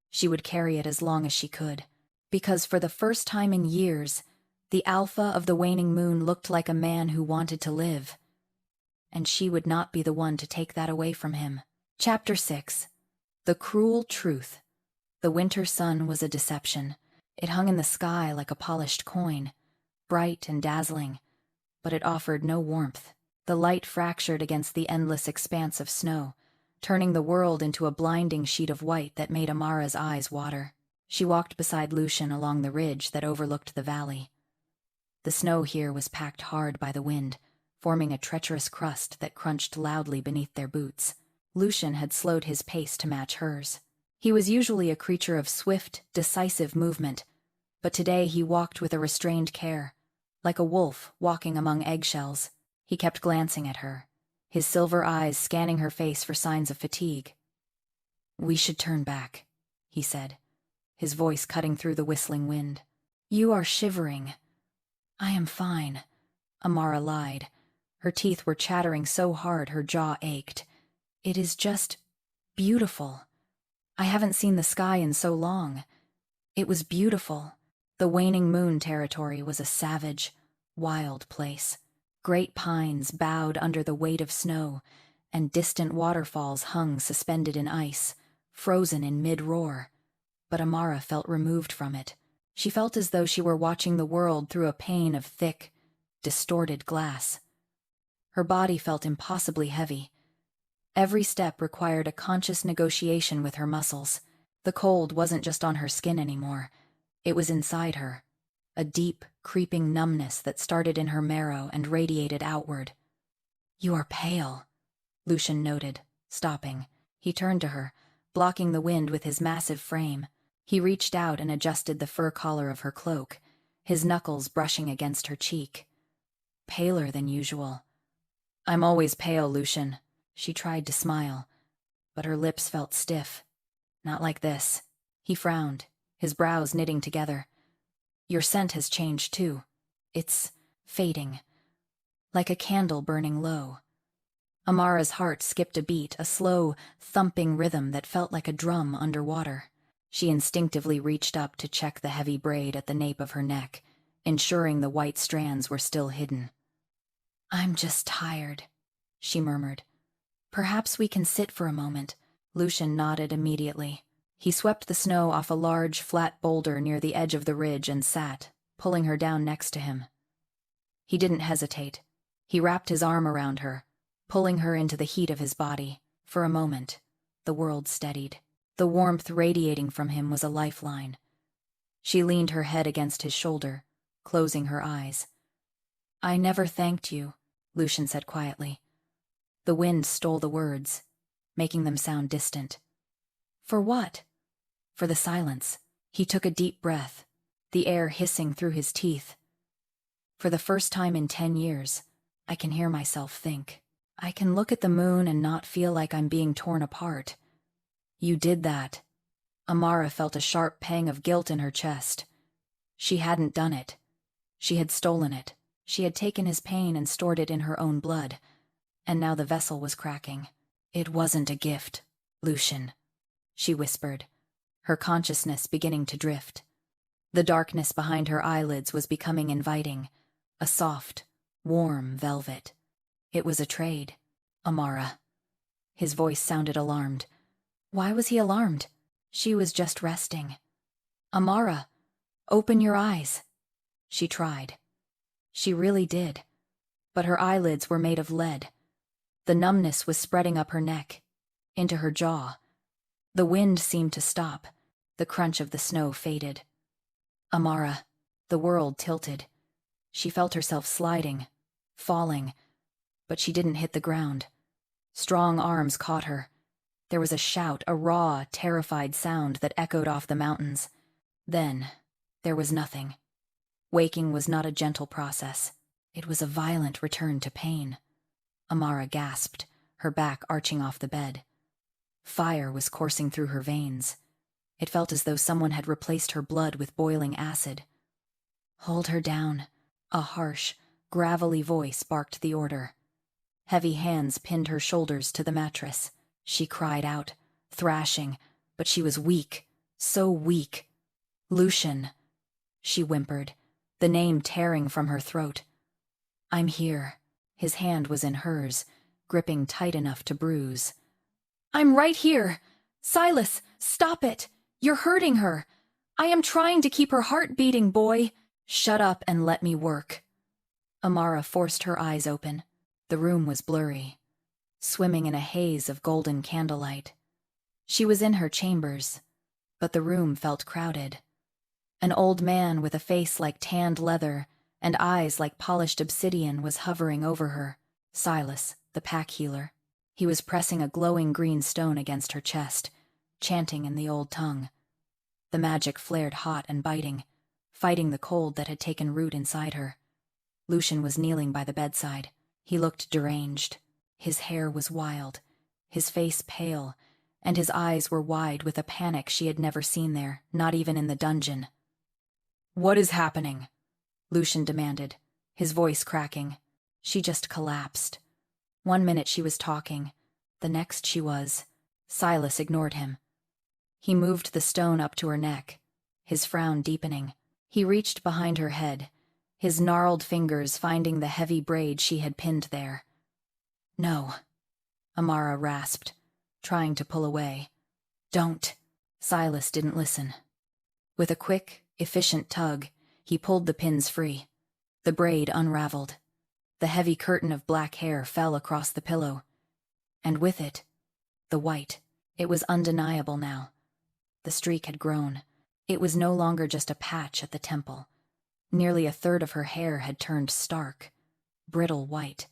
She would carry it as long as she could. Because for the first time in years, the Alpha of the Waning Moon looked like a man who wanted to live. And she would not be the one to take that away from him. Chapter 6. The Cruel Truth. The winter sun was a deception. It hung in the sky like a polished coin, bright and dazzling, but it offered no warmth. The light fractured against the endless expanse of snow, turning the world into a blinding sheet of white that made Amara's eyes water. She walked beside Lucian along the ridge that overlooked the valley. The snow here was packed hard by the wind, forming a treacherous crust that crunched loudly beneath their boots. Lucian had slowed his pace to match hers. He was usually a creature of swift, decisive movement, but today he walked with a restrained care, like a wolf walking among eggshells. He kept glancing at her, his silver eyes scanning her face for signs of fatigue. "We should turn back," he said, his voice cutting through the whistling wind. "You are shivering." "I am fine," Amara lied. Her teeth were chattering so hard her jaw ached. "It is just beautiful. I haven't seen the sky in so long." It was beautiful. The Waning Moon territory was a savage, wild place. Great pines bowed under the weight of snow, and distant waterfalls hung suspended in ice, frozen in mid-roar. But Amara felt removed from it. She felt as though she were watching the world through a pane of thick, distorted glass. Her body felt impossibly heavy. Every step required a conscious negotiation with her muscles. The cold wasn't just on her skin anymore. It was inside her, a deep, creeping numbness that started in her marrow and radiated outward. "You are pale," Lucian noted, stopping. He turned to her, blocking the wind with his massive frame. He reached out and adjusted the fur collar of her cloak, his knuckles brushing against her cheek. "Paler than usual." "I'm always pale, Lucian." She tried to smile, but her lips felt stiff. "Not like this." He frowned, his brows knitting together. "Your scent has changed too. It's fading, like a candle burning low." Amara's heart skipped a beat, a slow, thumping rhythm that felt like a drum underwater. She instinctively reached up to check the heavy braid at the nape of her neck, ensuring the white strands were still hidden. "I'm just tired," she murmured. Perhaps we can sit for a moment. Lucian nodded immediately. He swept the snow off a large, flat boulder near the edge of the ridge and sat, pulling her down next to him. He didn't hesitate. He wrapped his arm around her, pulling her into the heat of his body. For a moment, the world steadied. The warmth radiating from him was a lifeline. She leaned her head against his shoulder, closing her eyes. "I never thanked you," Lucian said quietly. The wind stole the words, making them sound distant. "For what?" "For the silence." He took a deep breath, the air hissing through his teeth. "For the first time in 10 years, I can hear myself think. I can look at the moon and not feel like I'm being torn apart." "You did that." Amara felt a sharp pang of guilt in her chest. She hadn't done it. She had stolen it. She had taken his pain and stored it in her own blood. And now the vessel was cracking. "It wasn't a gift, Lucian," she whispered, her consciousness beginning to drift. The darkness behind her eyelids was becoming inviting, a soft, warm velvet. "It was a trade, Amara." His voice sounded alarmed. Why was he alarmed? She was just resting. "Amara, open your eyes." She tried. She really did. But her eyelids were made of lead. The numbness was spreading up her neck, into her jaw. The wind seemed to stop. The crunch of the snow faded. Amara, the world tilted. She felt herself sliding, falling, but she didn't hit the ground. Strong arms caught her. There was a shout, a raw, terrified sound that echoed off the mountains. Then, there was nothing. Waking was not a gentle process. It was a violent return to pain. Amara gasped, her back arching off the bed. Fire was coursing through her veins. It felt as though someone had replaced her blood with boiling acid. "Hold her down," a harsh, gravelly voice barked the order. Heavy hands pinned her shoulders to the mattress. She cried out, thrashing, but she was weak, so weak. "Lucian," she whimpered, the name tearing from her throat. "I'm here." His hand was in hers, gripping tight enough to bruise. "I'm right here. Silas, stop it. You're hurting her. I am trying to keep her heart beating, boy." "Shut up and let me work." Amara forced her eyes open. The room was blurry, swimming in a haze of golden candlelight. She was in her chambers, but the room felt crowded. An old man with a face like tanned leather and eyes like polished obsidian was hovering over her. Silas, the pack healer. He was pressing a glowing green stone against her chest, chanting in the old tongue. The magic flared hot and biting, fighting the cold that had taken root inside her. Lucian was kneeling by the bedside. He looked deranged. His hair was wild, his face pale, and his eyes were wide with a panic she had never seen there, not even in the dungeon. "What is happening?" Lucian demanded, his voice cracking. She just collapsed. 1 minute she was talking, the next she was. Silas ignored him. He moved the stone up to her neck, his frown deepening. He reached behind her head, his gnarled fingers finding the heavy braid she had pinned there. "No," Amara rasped, trying to pull away. "Don't." Silas didn't listen. With a quick, efficient tug, he pulled the pins free. The braid unraveled. The heavy curtain of black hair fell across the pillow. And with it, the white. It was undeniable now. The streak had grown. It was no longer just a patch at the temple. Nearly a third of her hair had turned stark, brittle white.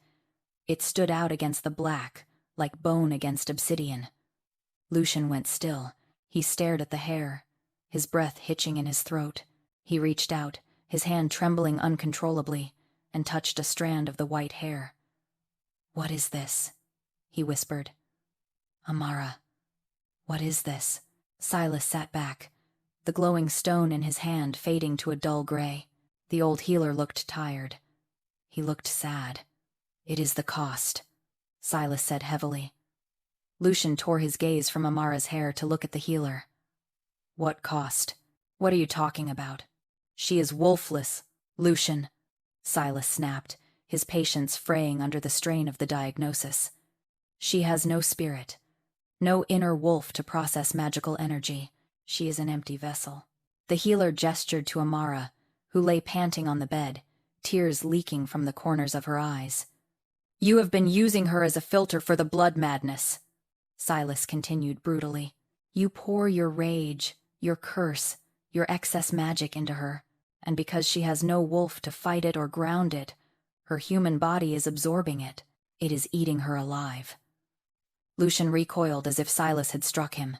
It stood out against the black, like bone against obsidian. Lucian went still. He stared at the hair, his breath hitching in his throat. He reached out, his hand trembling uncontrollably, and touched a strand of the white hair. "What is this?" he whispered. "Amara, what is this?" Silas sat back, the glowing stone in his hand fading to a dull gray. The old healer looked tired. He looked sad. "It is the cost," Silas said heavily. Lucian tore his gaze from Amara's hair to look at the healer. "What cost? What are you talking about?" "She is wolfless, Lucian," Silas snapped, his patience fraying under the strain of the diagnosis. She has no spirit, no inner wolf to process magical energy. She is an empty vessel. The healer gestured to Amara, who lay panting on the bed, tears leaking from the corners of her eyes. You have been using her as a filter for the blood madness, Silas continued brutally. You pour your rage, your curse, your excess magic into her, and because she has no wolf to fight it or ground it, her human body is absorbing it. It is eating her alive. Lucian recoiled as if Silas had struck him.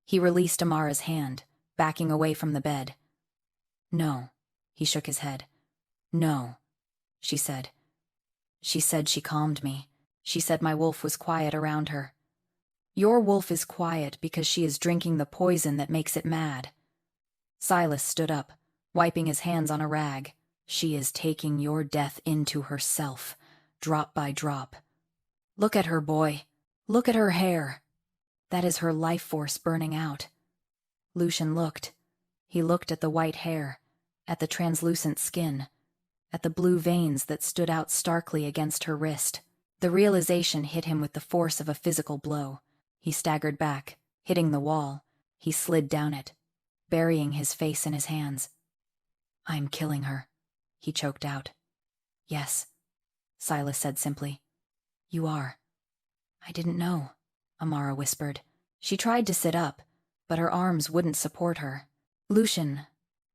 He released Amara's hand, backing away from the bed. No, he shook his head. No, she said. She said she calmed me. She said my wolf was quiet around her. Your wolf is quiet because she is drinking the poison that makes it mad. Silas stood up, wiping his hands on a rag. She is taking your death into herself, drop by drop. Look at her, boy. Look at her hair. That is her life force burning out. Lucian looked. He looked at the white hair, at the translucent skin, at the blue veins that stood out starkly against her wrist. The realization hit him with the force of a physical blow. He staggered back, hitting the wall. He slid down it, burying his face in his hands. I'm killing her, he choked out. Yes, Silas said simply. You are. I didn't know, Amara whispered. She tried to sit up, but her arms wouldn't support her. Lucian,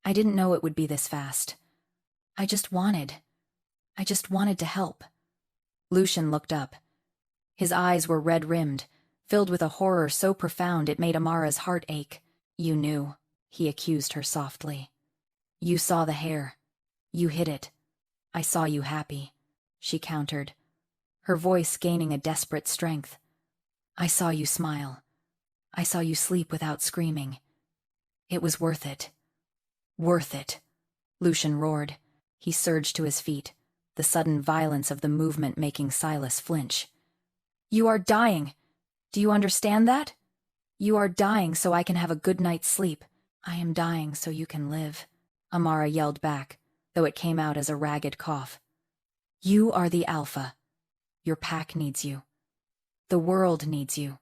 I didn't know it would be this fast. I just wanted to help. Lucian looked up. His eyes were red-rimmed, filled with a horror so profound it made Amara's heart ache. You knew, he accused her softly. You saw the hair. You hid it. I saw you happy, she countered, her voice gaining a desperate strength. I saw you smile. I saw you sleep without screaming. It was worth it. Worth it, Lucian roared. He surged to his feet, the sudden violence of the movement making Silas flinch. You are dying. Do you understand that? You are dying so I can have a good night's sleep. I am dying so you can live, Amara yelled back, though it came out as a ragged cough. You are the alpha. Your pack needs you. The world needs you.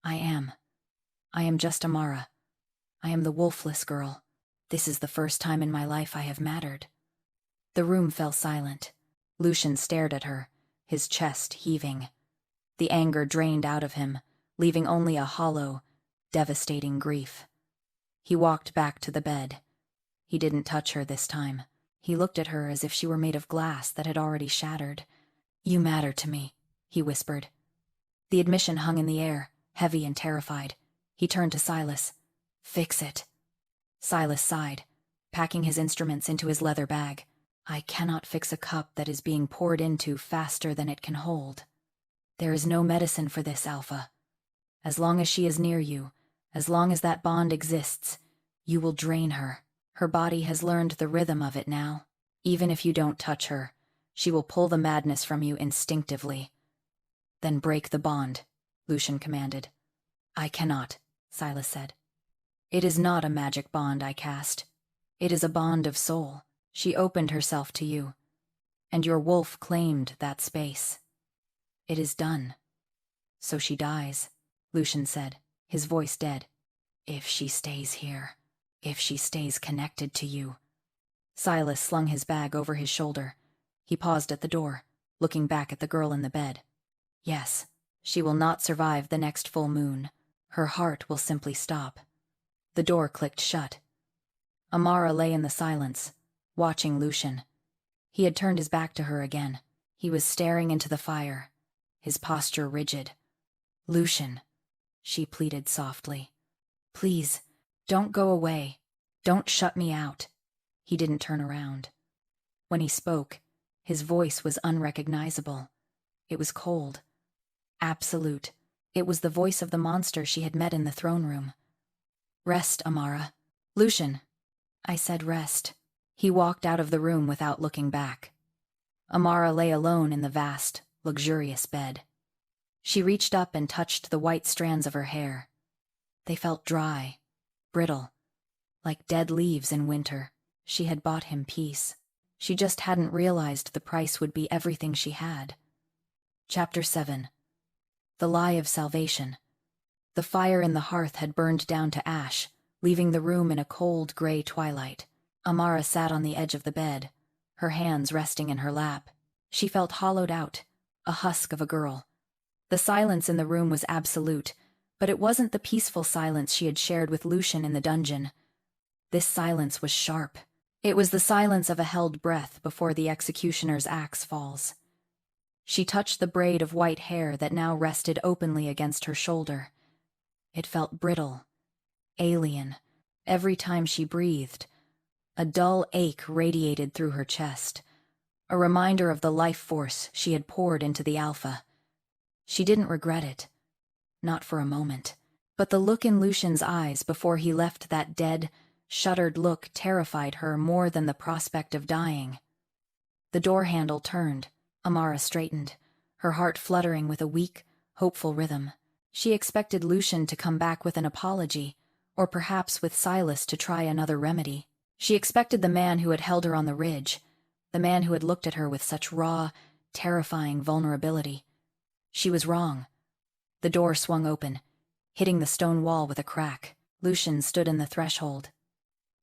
I am. I am just Amara. I am the Wolfless girl. This is the first time in my life I have mattered. The room fell silent. Lucian stared at her, his chest heaving. The anger drained out of him, leaving only a hollow, devastating grief. He walked back to the bed. He didn't touch her this time. He looked at her as if she were made of glass that had already shattered. You matter to me, he whispered. The admission hung in the air, heavy and terrified. He turned to Silas. Fix it. Silas sighed, packing his instruments into his leather bag. I cannot fix a cup that is being poured into faster than it can hold. There is no medicine for this, Alpha. As long as she is near you, as long as that bond exists, you will drain her. Her body has learned the rhythm of it now. Even if you don't touch her, she will pull the madness from you instinctively. Then break the bond, Lucian commanded. I cannot, Silas said. It is not a magic bond I cast. It is a bond of soul. She opened herself to you, and your wolf claimed that space. It is done. So she dies, Lucian said, his voice dead. If she stays here, if she stays connected to you. Silas slung his bag over his shoulder. He paused at the door, looking back at the girl in the bed. Yes, she will not survive the next full moon. Her heart will simply stop. The door clicked shut. Amara lay in the silence, watching Lucian. He had turned his back to her again. He was staring into the fire, his posture rigid. Lucian, she pleaded softly. Please, don't go away. Don't shut me out. He didn't turn around. When he spoke, his voice was unrecognizable. It was cold. Absolute. It was the voice of the monster she had met in the throne room. Rest, Amara. Lucian. I said rest. He walked out of the room without looking back. Amara lay alone in the vast, luxurious bed. She reached up and touched the white strands of her hair. They felt dry, brittle, like dead leaves in winter. She had bought him peace. She just hadn't realized the price would be everything she had. Chapter 7. The lie of salvation. The fire in the hearth had burned down to ash, leaving the room in a cold, gray twilight. Amara sat on the edge of the bed, her hands resting in her lap. She felt hollowed out, a husk of a girl. The silence in the room was absolute, but it wasn't the peaceful silence she had shared with Lucian in the dungeon. This silence was sharp. It was the silence of a held breath before the executioner's axe falls. She touched the braid of white hair that now rested openly against her shoulder. It felt brittle, alien. Every time she breathed, a dull ache radiated through her chest, a reminder of the life force she had poured into the Alpha. She didn't regret it, not for a moment. But the look in Lucian's eyes before he left, that dead, shuttered look, terrified her more than the prospect of dying. The door handle turned. Amara straightened, her heart fluttering with a weak, hopeful rhythm. She expected Lucian to come back with an apology, or perhaps with Silas to try another remedy. She expected the man who had held her on the ridge, the man who had looked at her with such raw, terrifying vulnerability. She was wrong. The door swung open, hitting the stone wall with a crack. Lucian stood in the threshold.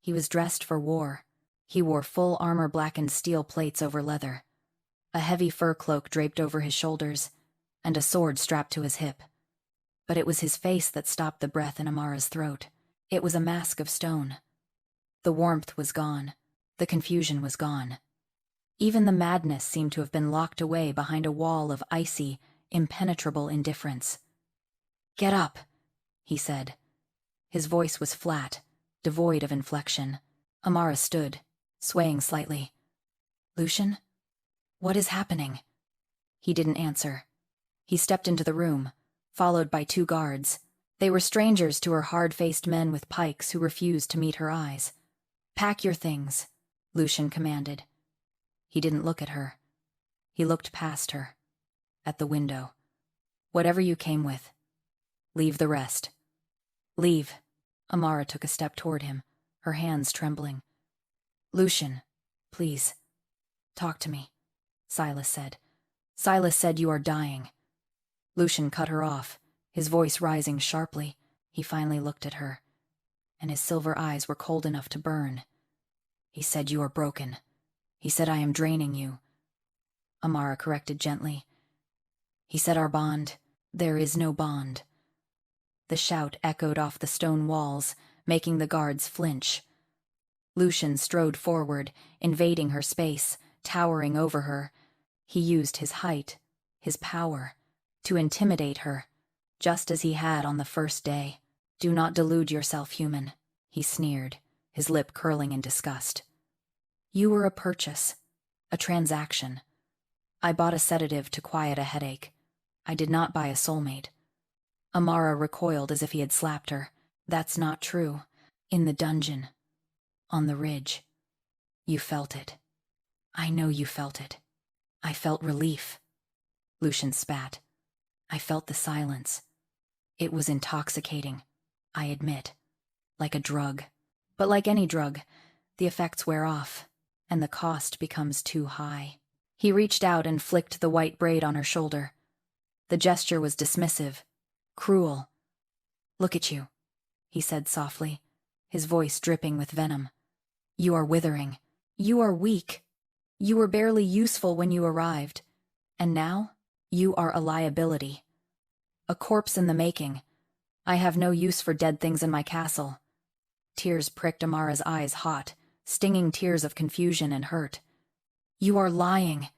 He was dressed for war. He wore full armor-blackened steel plates over leather, a heavy fur cloak draped over his shoulders, and a sword strapped to his hip. But it was his face that stopped the breath in Amara's throat. It was a mask of stone. The warmth was gone. The confusion was gone. Even the madness seemed to have been locked away behind a wall of icy, impenetrable indifference. "Get up," he said. His voice was flat, devoid of inflection. Amara stood, swaying slightly. "Lucian? What is happening?" He didn't answer. He stepped into the room, followed by 2 guards. They were strangers to her hard-faced men with pikes who refused to meet her eyes. "Pack your things," Lucian commanded. He didn't look at her. He looked past her, at the window. "Whatever you came with. Leave the rest." "Leave." Amara took a step toward him, her hands trembling. "Lucian, please, talk to me," Silas said. "Silas said you are dying." Lucian cut her off, his voice rising sharply. He finally looked at her, and his silver eyes were cold enough to burn. "He said you are broken. He said I am draining you." Amara corrected gently. "He said our bond, there is no bond." The shout echoed off the stone walls, making the guards flinch. Lucian strode forward, invading her space, towering over her. He used his height, his power, to intimidate her, just as he had on the first day. "Do not delude yourself, human," he sneered, his lip curling in disgust. "You were a purchase, a transaction. I bought a sedative to quiet a headache. I did not buy a soulmate." Amara recoiled as if he had slapped her. "That's not true. In the dungeon, on the ridge, you felt it. I know you felt it. I felt relief." Lucian spat. "I felt the silence. It was intoxicating, I admit, like a drug. But like any drug, the effects wear off, and the cost becomes too high." He reached out and flicked the white braid on her shoulder. The gesture was dismissive, cruel. "Look at you," he said softly, his voice dripping with venom. "You are withering. You are weak. You were barely useful when you arrived. And now, you are a liability. A corpse in the making. I have no use for dead things in my castle." Tears pricked Amara's eyes hot, stinging tears of confusion and hurt. "You are lying,"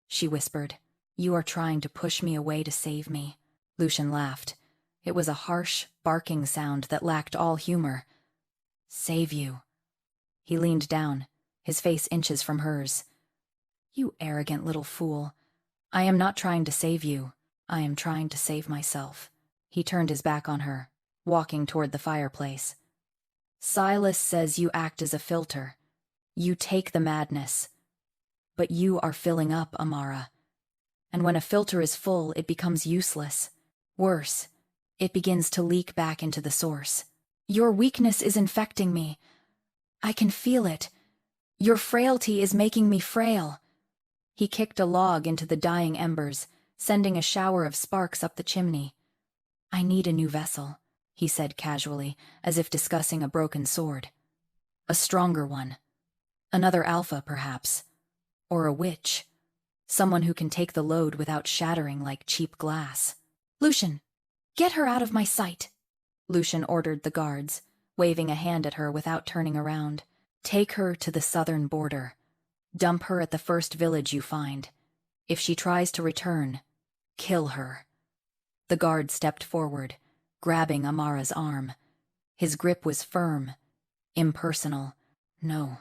she whispered. "You are trying to push me away to save me." Lucian laughed. It was a harsh, barking sound that lacked all humor. "Save you." He leaned down, his face inches from hers. "You arrogant little fool. I am not trying to save you. I am trying to save myself." He turned his back on her, walking toward the fireplace. "Silas says you act as a filter. You take the madness. But you are filling up, Amara. And when a filter is full, it becomes useless. Worse, it begins to leak back into the source. Your weakness is infecting me. I can feel it. Your frailty is making me frail." He kicked a log into the dying embers, sending a shower of sparks up the chimney. "I need a new vessel," he said casually, as if discussing a broken sword. "A stronger one. Another alpha, perhaps. Or a witch. Someone who can take the load without shattering like cheap glass." "Lucian, get her out of my sight," Lucian ordered the guards, waving a hand at her without turning around. "Take her to the southern border. Dump her at the first village you find. If she tries to return, kill her." The guard stepped forward, grabbing Amara's arm. His grip was firm, impersonal. "No."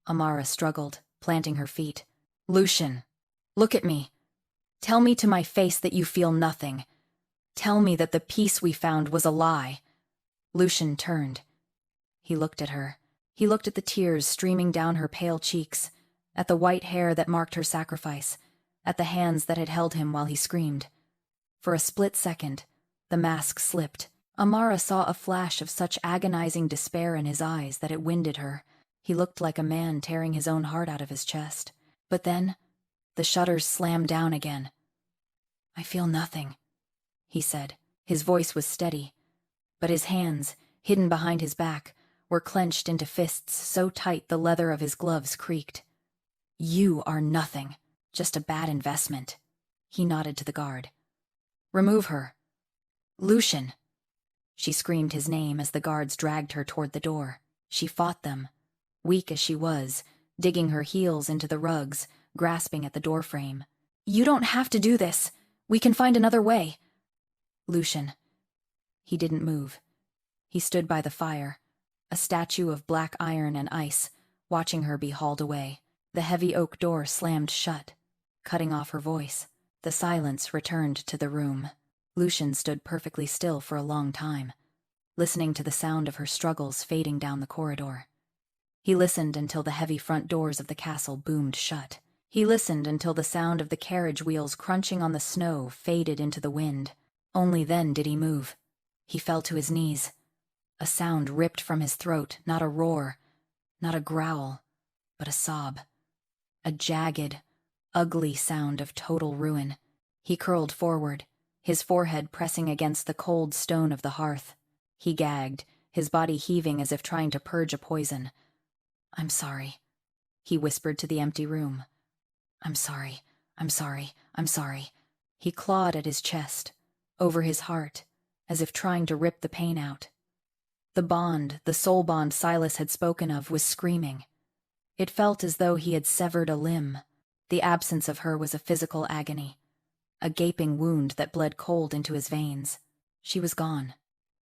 Amara struggled, planting her feet. "Lucian, look at me. Tell me to my face that you feel nothing. Tell me that the peace we found was a lie." Lucian turned. He looked at her. He looked at the tears streaming down her pale cheeks, at the white hair that marked her sacrifice, at the hands that had held him while he screamed. For a split second, the mask slipped. Amara saw a flash of such agonizing despair in his eyes that it winded her. He looked like a man tearing his own heart out of his chest. But then, the shutters slammed down again. "I feel nothing," he said. His voice was steady, but his hands, hidden behind his back, were clenched into fists so tight the leather of his gloves creaked. "You are nothing, just a bad investment." He nodded to the guard. "Remove her." "Lucian!" She screamed his name as the guards dragged her toward the door. She fought them, weak as she was, digging her heels into the rugs, grasping at the doorframe. "You don't have to do this. We can find another way." "Lucian." He didn't move. He stood by the fire, a statue of black iron and ice, watching her be hauled away. The heavy oak door slammed shut, cutting off her voice. The silence returned to the room. Lucian stood perfectly still for a long time, listening to the sound of her struggles fading down the corridor. He listened until the heavy front doors of the castle boomed shut. He listened until the sound of the carriage wheels crunching on the snow faded into the wind. Only then did he move. He fell to his knees. A sound ripped from his throat, not a roar, not a growl, but a sob. A jagged, ugly sound of total ruin. He curled forward, his forehead pressing against the cold stone of the hearth. He gagged, his body heaving as if trying to purge a poison. "I'm sorry," he whispered to the empty room. "I'm sorry, I'm sorry, I'm sorry." He clawed at his chest, over his heart, as if trying to rip the pain out. The bond, the soul bond Silas had spoken of, was screaming. It felt as though he had severed a limb. The absence of her was a physical agony, a gaping wound that bled cold into his veins. She was gone.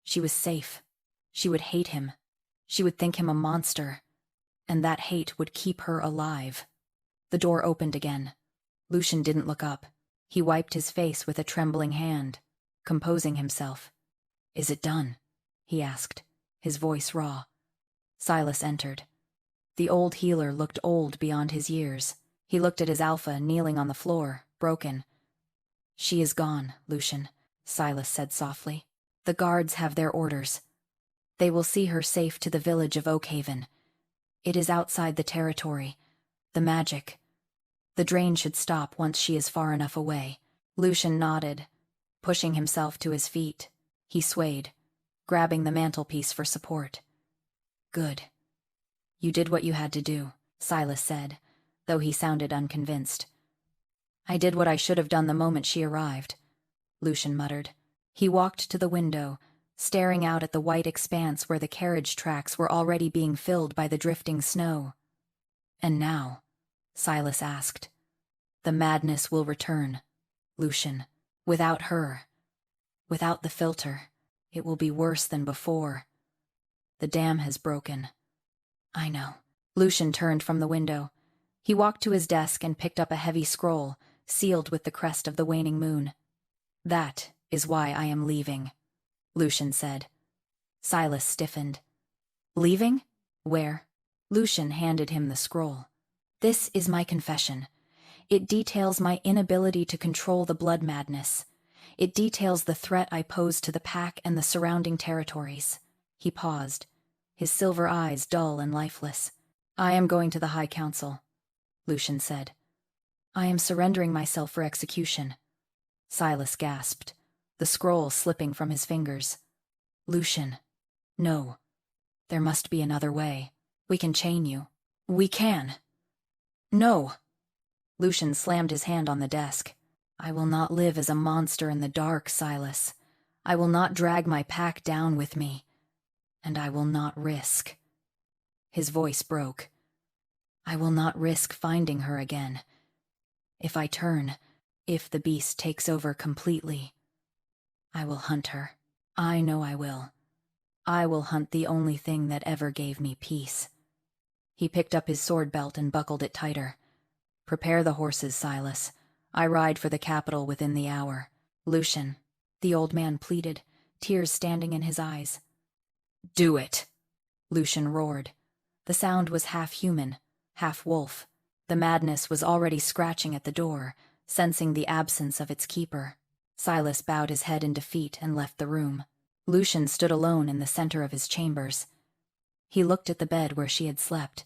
She was safe. She would hate him. She would think him a monster, and that hate would keep her alive. The door opened again. Lucian didn't look up. He wiped his face with a trembling hand, composing himself. "Is it done?" he asked, his voice raw. Silas entered. The old healer looked old beyond his years. He looked at his alpha kneeling on the floor, broken. "She is gone, Lucian," Silas said softly. "The guards have their orders. They will see her safe to the village of Oakhaven. It is outside the territory. The magic. The drain should stop once she is far enough away." Lucian nodded, pushing himself to his feet. He swayed, grabbing the mantelpiece for support. "Good. You did what you had to do," Silas said, though he sounded unconvinced. "I did what I should have done the moment she arrived," Lucian muttered. He walked to the window, staring out at the white expanse where the carriage tracks were already being filled by the drifting snow. "And now?" Silas asked. "The madness will return, Lucian. Without her. Without the filter. It will be worse than before. The dam has broken." "I know." Lucian turned from the window. He walked to his desk and picked up a heavy scroll, sealed with the crest of the waning moon. "That is why I am leaving," Lucian said. Silas stiffened. "Leaving? Where?" Lucian handed him the scroll. "This is my confession. It details my inability to control the blood madness. It details the threat I pose to the pack and the surrounding territories." He paused, his silver eyes dull and lifeless. "I am going to the High Council," Lucian said. "I am surrendering myself for execution." Silas gasped, the scroll slipping from his fingers. Lucian. No. There must be another way. We can chain you. We can. No. Lucian slammed his hand on the desk. I will not live as a monster in the dark, Silas. I will not drag my pack down with me. And I will not risk. His voice broke. I will not risk finding her again. If I turn, if the beast takes over completely, I will hunt her. I know I will. I will hunt the only thing that ever gave me peace. He picked up his sword belt and buckled it tighter. Prepare the horses, Silas. I ride for the capital within the hour. Lucian, the old man pleaded, tears standing in his eyes. Do it, Lucian roared. The sound was half human, half wolf. The madness was already scratching at the door, sensing the absence of its keeper. Silas bowed his head in defeat and left the room. Lucian stood alone in the center of his chambers. He looked at the bed where she had slept.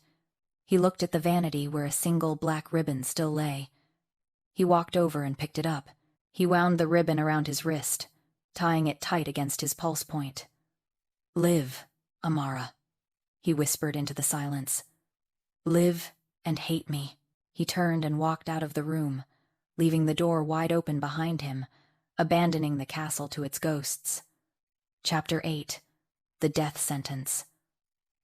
He looked at the vanity where a single black ribbon still lay. He walked over and picked it up. He wound the ribbon around his wrist, tying it tight against his pulse point. Live, Amara, he whispered into the silence. Live and hate me. He turned and walked out of the room, leaving the door wide open behind him, abandoning the castle to its ghosts. Chapter 8. The Death Sentence.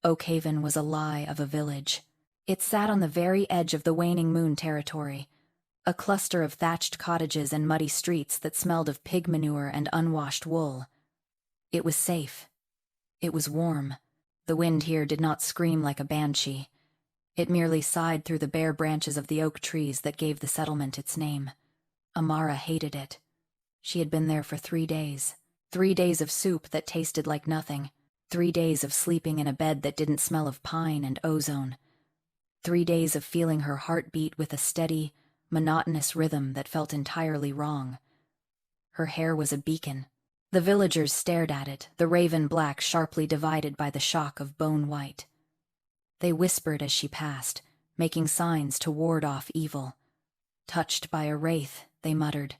Oakhaven was a lie of a village. It sat on the very edge of the Waning Moon territory, a cluster of thatched cottages and muddy streets that smelled of pig manure and unwashed wool. It was safe. It was warm. The wind here did not scream like a banshee. It merely sighed through the bare branches of the oak trees that gave the settlement its name. Amara hated it. She had been there for 3 days. 3 days of soup that tasted like nothing. 3 days of sleeping in a bed that didn't smell of pine and ozone. 3 days of feeling her heart beat with a steady, monotonous rhythm that felt entirely wrong. Her hair was a beacon. The villagers stared at it, the raven black sharply divided by the shock of bone white. They whispered as she passed, making signs to ward off evil. Touched by a wraith, they muttered.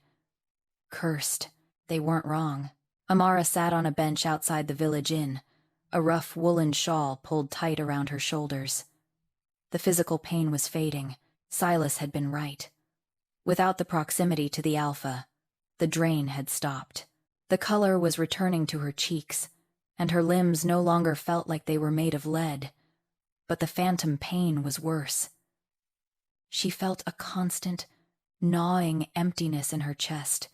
Cursed. They weren't wrong. Amara sat on a bench outside the village inn, a rough woolen shawl pulled tight around her shoulders. The physical pain was fading. Silas had been right. Without the proximity to the alpha, the drain had stopped. The color was returning to her cheeks, and her limbs no longer felt like they were made of lead. But the phantom pain was worse. She felt a constant, gnawing emptiness in her chest.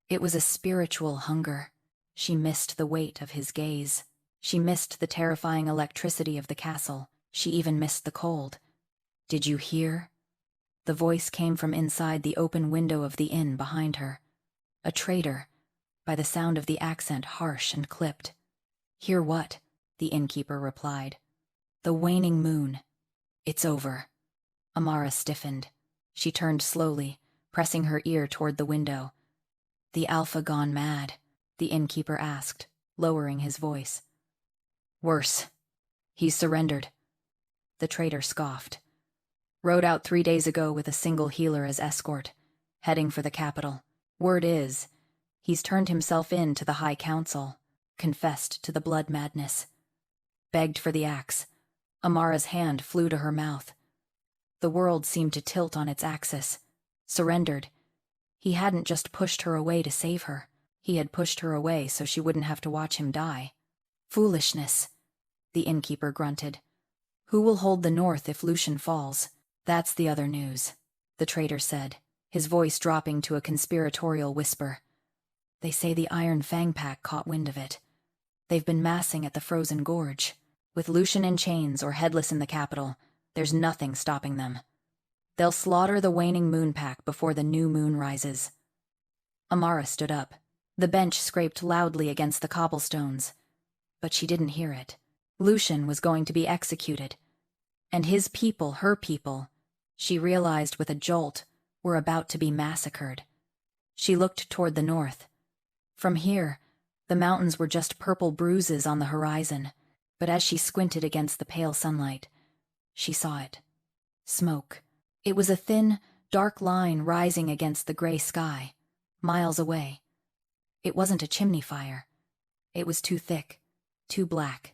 It was a spiritual hunger. She missed the weight of his gaze. She missed the terrifying electricity of the castle. She even missed the cold. Did you hear? The voice came from inside the open window of the inn behind her. A traitor, by the sound of the accent harsh and clipped. Hear what? The innkeeper replied. The waning moon. It's over. Amara stiffened. She turned slowly, pressing her ear toward the window. The alpha gone mad? The innkeeper asked, lowering his voice. Worse. He's surrendered. The traitor scoffed. Rode out 3 days ago with a single healer as escort, heading for the capital. Word is, he's turned himself in to the High Council, confessed to the blood madness. Begged for the axe. Amara's hand flew to her mouth. The world seemed to tilt on its axis. Surrendered. He hadn't just pushed her away to save her. He had pushed her away so she wouldn't have to watch him die. Foolishness, the innkeeper grunted. Who will hold the north if Lucian falls? That's the other news, the traitor said, his voice dropping to a conspiratorial whisper. They say the Iron Fang Pack caught wind of it. They've been massing at the frozen gorge. With Lucian in chains or headless in the capital, there's nothing stopping them. They'll slaughter the Waning Moon Pack before the new moon rises. Amara stood up. The bench scraped loudly against the cobblestones, but she didn't hear it. Lucian was going to be executed. And his people, her people, she realized with a jolt, were about to be massacred. She looked toward the north. From here, the mountains were just purple bruises on the horizon, but as she squinted against the pale sunlight, she saw it. Smoke. It was a thin, dark line rising against the gray sky, miles away. It wasn't a chimney fire. It was too thick, too black.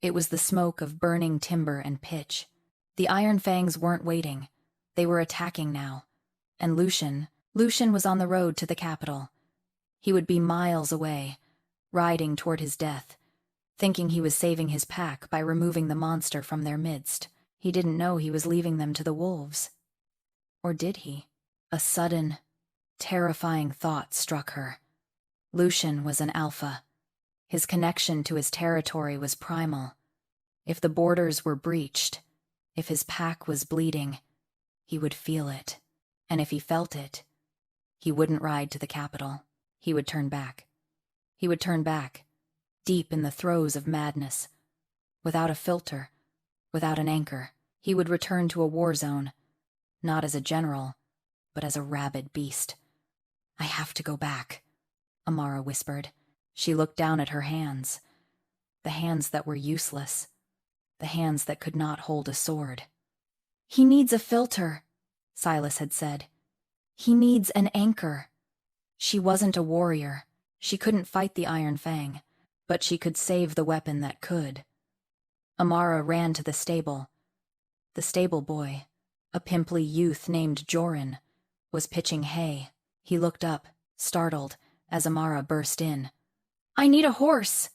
It was the smoke of burning timber and pitch. The Iron Fangs weren't waiting. They were attacking now. And Lucian was on the road to the capital. He would be miles away, riding toward his death, thinking he was saving his pack by removing the monster from their midst. He didn't know he was leaving them to the wolves. Or did he? A sudden, terrifying thought struck her. Lucian was an alpha. His connection to his territory was primal. If the borders were breached, if his pack was bleeding, he would feel it. And if he felt it, he wouldn't ride to the capital. He would turn back. He would turn back, deep in the throes of madness. Without a filter, without an anchor, he would return to a war zone, not as a general, but as a rabid beast. "I have to go back," Amara whispered. She looked down at her hands, the hands that were useless, the hands that could not hold a sword. "He needs a filter," Silas had said. "He needs an anchor." She wasn't a warrior. She couldn't fight the Iron Fang, but she could save the weapon that could. Amara ran to the stable. The stable boy, a pimply youth named Joran, was pitching hay. He looked up, startled, as Amara burst in. "I need a horse,"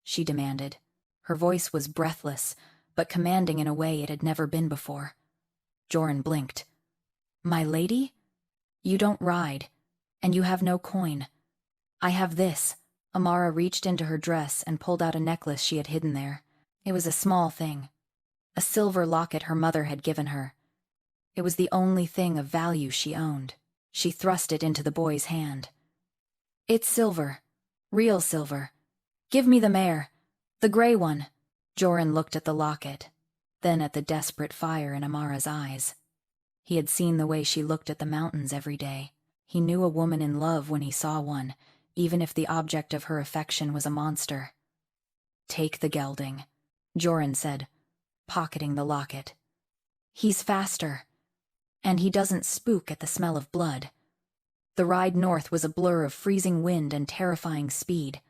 she demanded. Her voice was breathless, but commanding in a way it had never been before. Joran blinked. "My lady? You don't ride, and you have no coin. I have this." Amara reached into her dress and pulled out a necklace she had hidden there. It was a small thing, a silver locket her mother had given her. It was the only thing of value she owned. She thrust it into the boy's hand. "It's silver, real silver. Give me the mare, the gray one." Joran looked at the locket, then at the desperate fire in Amara's eyes. He had seen the way she looked at the mountains every day. He knew a woman in love when he saw one, even if the object of her affection was a monster. "Take the gelding," Joran said, pocketing the locket. "He's faster, and he doesn't spook at the smell of blood." The ride north was a blur of freezing wind and terrifying speed.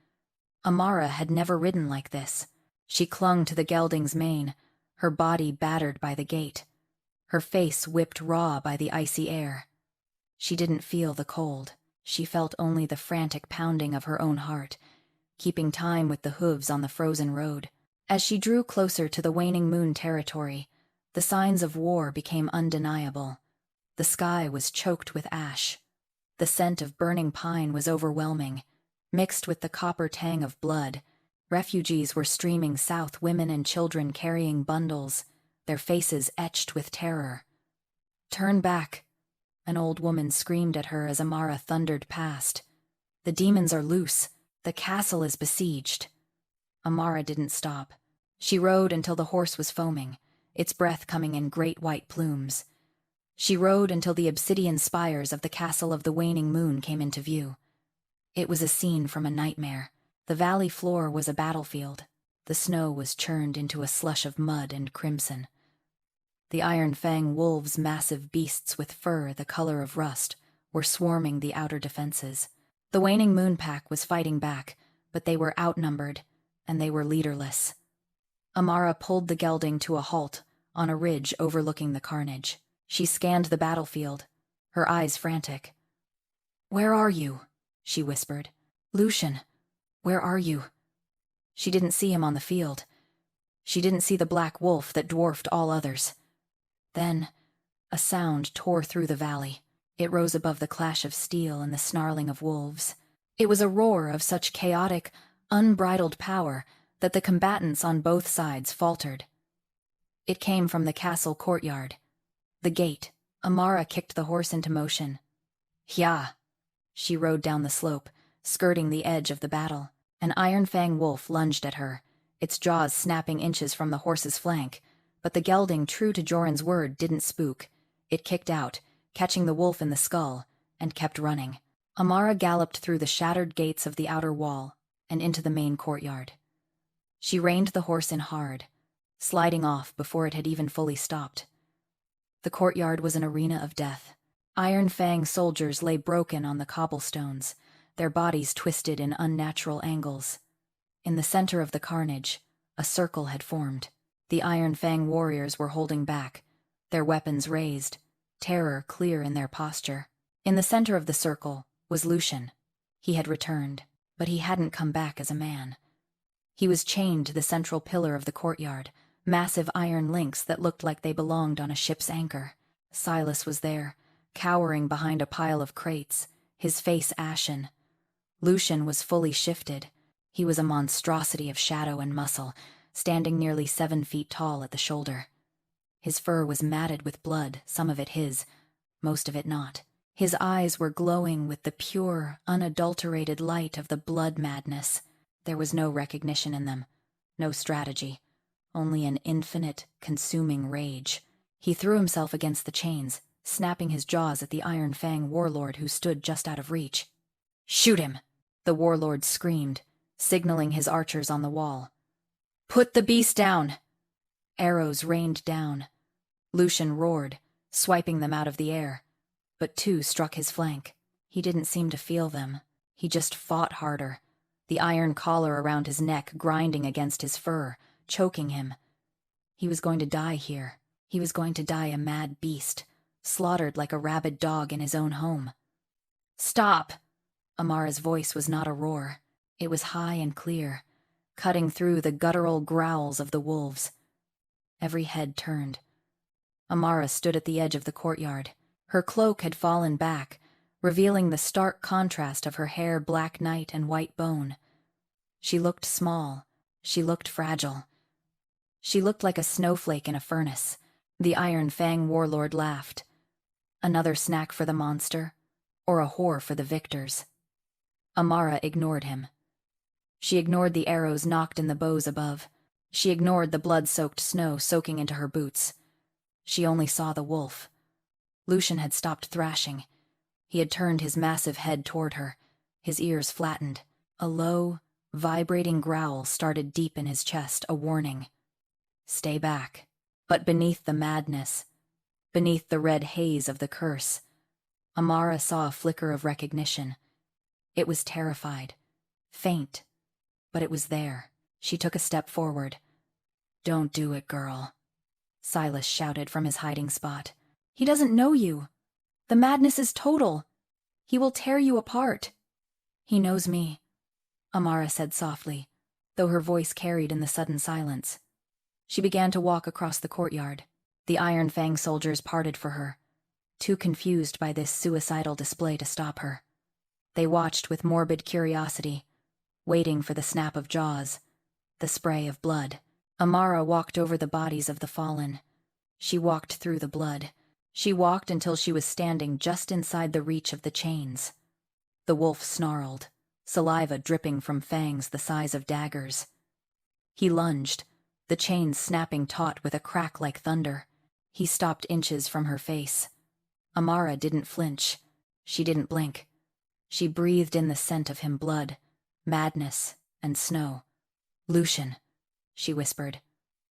Amara had never ridden like this. She clung to the gelding's mane, her body battered by the gait, her face whipped raw by the icy air. She didn't feel the cold. She felt only the frantic pounding of her own heart, keeping time with the hooves on the frozen road. As she drew closer to the Waning Moon territory, the signs of war became undeniable. The sky was choked with ash. The scent of burning pine was overwhelming, mixed with the copper tang of blood. Refugees were streaming south, women and children carrying bundles, their faces etched with terror. "Turn back," an old woman screamed at her as Amara thundered past. "The demons are loose. The castle is besieged." Amara didn't stop. She rode until the horse was foaming, its breath coming in great white plumes. She rode until the obsidian spires of the castle of the Waning Moon came into view. It was a scene from a nightmare. The valley floor was a battlefield. The snow was churned into a slush of mud and crimson. The Iron Fang wolves, massive beasts with fur the color of rust, were swarming the outer defenses. The Waning Moon pack was fighting back, but they were outnumbered, and they were leaderless. Amara pulled the gelding to a halt on a ridge overlooking the carnage. She scanned the battlefield, her eyes frantic. "Where are you?" she whispered. "Lucian, where are you?" She didn't see him on the field. She didn't see the black wolf that dwarfed all others. Then, a sound tore through the valley. It rose above the clash of steel and the snarling of wolves. It was a roar of such chaotic, unbridled power that the combatants on both sides faltered. It came from the castle courtyard. The gate. Amara kicked the horse into motion. "Hya!" She rode down the slope, skirting the edge of the battle. An Iron Fang wolf lunged at her, its jaws snapping inches from the horse's flank, but the gelding, true to Joran's word, didn't spook. It kicked out, catching the wolf in the skull, and kept running. Amara galloped through the shattered gates of the outer wall and into the main courtyard. She reined the horse in hard, sliding off before it had even fully stopped. The courtyard was an arena of death. Iron Fang soldiers lay broken on the cobblestones, their bodies twisted in unnatural angles. In the center of the carnage, a circle had formed. The Iron Fang warriors were holding back, their weapons raised, terror clear in their posture. In the center of the circle was Lucian. He had returned, but he hadn't come back as a man. He was chained to the central pillar of the courtyard, massive iron links that looked like they belonged on a ship's anchor. Silas was there, cowering behind a pile of crates, his face ashen. Lucian was fully shifted. He was a monstrosity of shadow and muscle, standing nearly 7 feet tall at the shoulder. His fur was matted with blood, some of it his, most of it not. His eyes were glowing with the pure, unadulterated light of the blood madness. There was no recognition in them, no strategy, only an infinite, consuming rage. He threw himself against the chains, snapping his jaws at the Iron Fang warlord who stood just out of reach. "Shoot him!" the warlord screamed, signaling his archers on the wall. "Put the beast down!" Arrows rained down. Lucian roared, swiping them out of the air, but 2 struck his flank. He didn't seem to feel them. He just fought harder, the iron collar around his neck grinding against his fur, choking him. He was going to die here. He was going to die a mad beast, slaughtered like a rabid dog in his own home. "Stop!" Amara's voice was not a roar. It was high and clear, cutting through the guttural growls of the wolves. Every head turned. Amara stood at the edge of the courtyard. Her cloak had fallen back, revealing the stark contrast of her hair black night and white bone. She looked small. She looked fragile. She looked like a snowflake in a furnace. The Iron Fang warlord laughed. Another snack for the monster, or a whore for the victors. Amara ignored him. She ignored the arrows knocked in the bows above. She ignored the blood-soaked snow soaking into her boots. She only saw the wolf. Lucian had stopped thrashing. He had turned his massive head toward her, his ears flattened. A low, vibrating growl started deep in his chest, a warning. Stay back. But beneath the madness, beneath the red haze of the curse, Amara saw a flicker of recognition. It was terrified, faint, but it was there. She took a step forward. "Don't do it, girl," Silas shouted from his hiding spot. "He doesn't know you. The madness is total. He will tear you apart." "He knows me," Amara said softly, though her voice carried in the sudden silence. She began to walk across the courtyard. The Iron Fang soldiers parted for her, too confused by this suicidal display to stop her. They watched with morbid curiosity, waiting for the snap of jaws, the spray of blood. Amara walked over the bodies of the fallen. She walked through the blood. She walked until she was standing just inside the reach of the chains. The wolf snarled, saliva dripping from fangs the size of daggers. He lunged, the chains snapping taut with a crack like thunder. He stopped inches from her face. Amara didn't flinch. She didn't blink. She breathed in the scent of him, blood, madness, and snow. "Lucian," she whispered.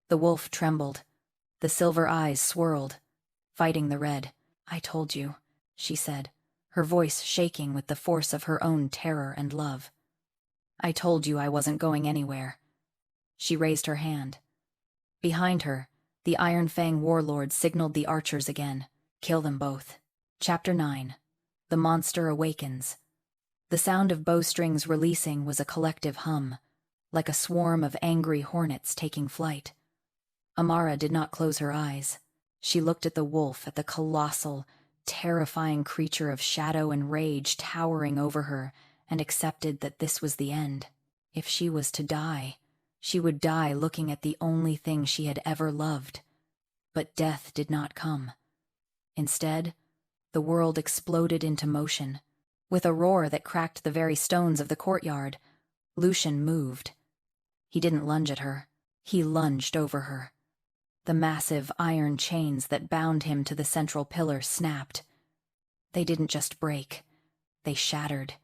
The wolf trembled. The silver eyes swirled, fighting the red. "I told you," she said, her voice shaking with the force of her own terror and love. "I told you I wasn't going anywhere." She raised her hand. Behind her, the Iron Fang warlord signaled the archers again. "Kill them both." Chapter 9. The Monster Awakens. The sound of bowstrings releasing was a collective hum, like a swarm of angry hornets taking flight. Amara did not close her eyes. She looked at the wolf, at the colossal, terrifying creature of shadow and rage towering over her, and accepted that this was the end. If she was to die, she would die looking at the only thing she had ever loved. But death did not come. Instead, the world exploded into motion. With a roar that cracked the very stones of the courtyard, Lucian moved. He didn't lunge at her. He lunged over her. The massive iron chains that bound him to the central pillar snapped. They didn't just break. They shattered,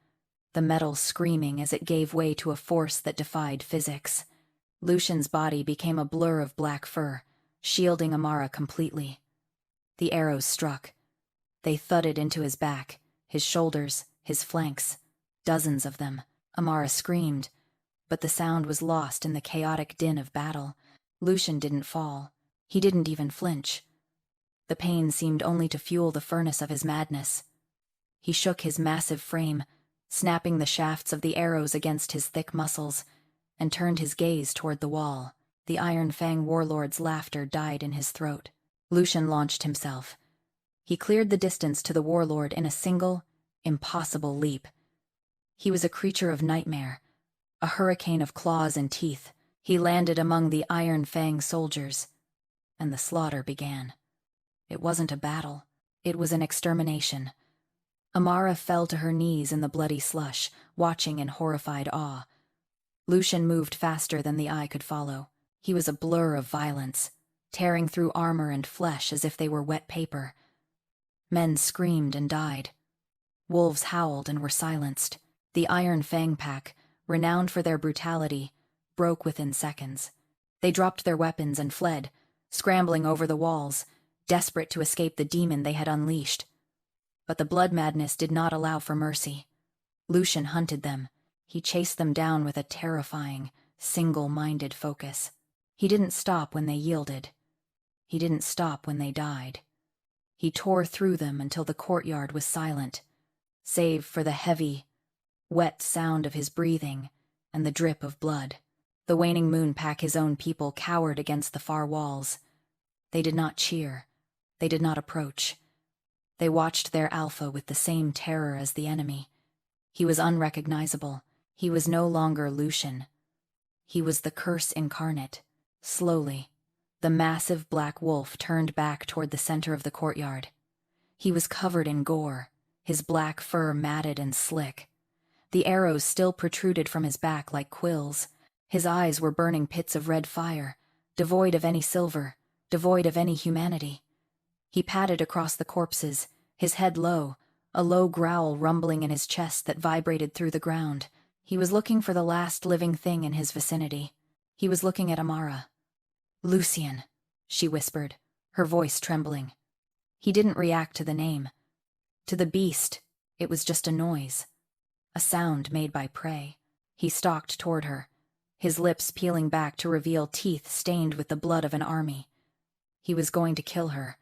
the metal screaming as it gave way to a force that defied physics. Lucian's body became a blur of black fur, shielding Amara completely. The arrows struck. They thudded into his back, his shoulders, his flanks. Dozens of them. Amara screamed, but the sound was lost in the chaotic din of battle. Lucian didn't fall. He didn't even flinch. The pain seemed only to fuel the furnace of his madness. He shook his massive frame, snapping the shafts of the arrows against his thick muscles, and turned his gaze toward the wall. The Iron Fang warlord's laughter died in his throat. Lucian launched himself. He cleared the distance to the warlord in a single, impossible leap. He was a creature of nightmare, a hurricane of claws and teeth. He landed among the Iron Fang soldiers, and the slaughter began. It wasn't a battle. It was an extermination. Amara fell to her knees in the bloody slush, watching in horrified awe. Lucian moved faster than the eye could follow. He was a blur of violence, tearing through armor and flesh as if they were wet paper. Men screamed and died. Wolves howled and were silenced. The Iron Fang pack, renowned for their brutality, broke within seconds. They dropped their weapons and fled, scrambling over the walls, desperate to escape the demon they had unleashed. But the blood madness did not allow for mercy. Lucian hunted them. He chased them down with a terrifying, single-minded focus. He didn't stop when they yielded. He didn't stop when they died. He tore through them until the courtyard was silent, save for the heavy, wet sound of his breathing and the drip of blood. The Waning Moon pack, his own people, cowered against the far walls. They did not cheer. They did not approach. They watched their alpha with the same terror as the enemy. He was unrecognizable. He was no longer Lucian. He was the curse incarnate. Slowly, the massive black wolf turned back toward the center of the courtyard. He was covered in gore, his black fur matted and slick. The arrows still protruded from his back like quills. His eyes were burning pits of red fire, devoid of any silver, devoid of any humanity. He padded across the corpses, his head low, a low growl rumbling in his chest that vibrated through the ground. He was looking for the last living thing in his vicinity. He was looking at Amara. "Lucian," she whispered, her voice trembling. He didn't react to the name. To the beast, it was just a noise, a sound made by prey. He stalked toward her, his lips peeling back to reveal teeth stained with the blood of an army. He was going to kill her.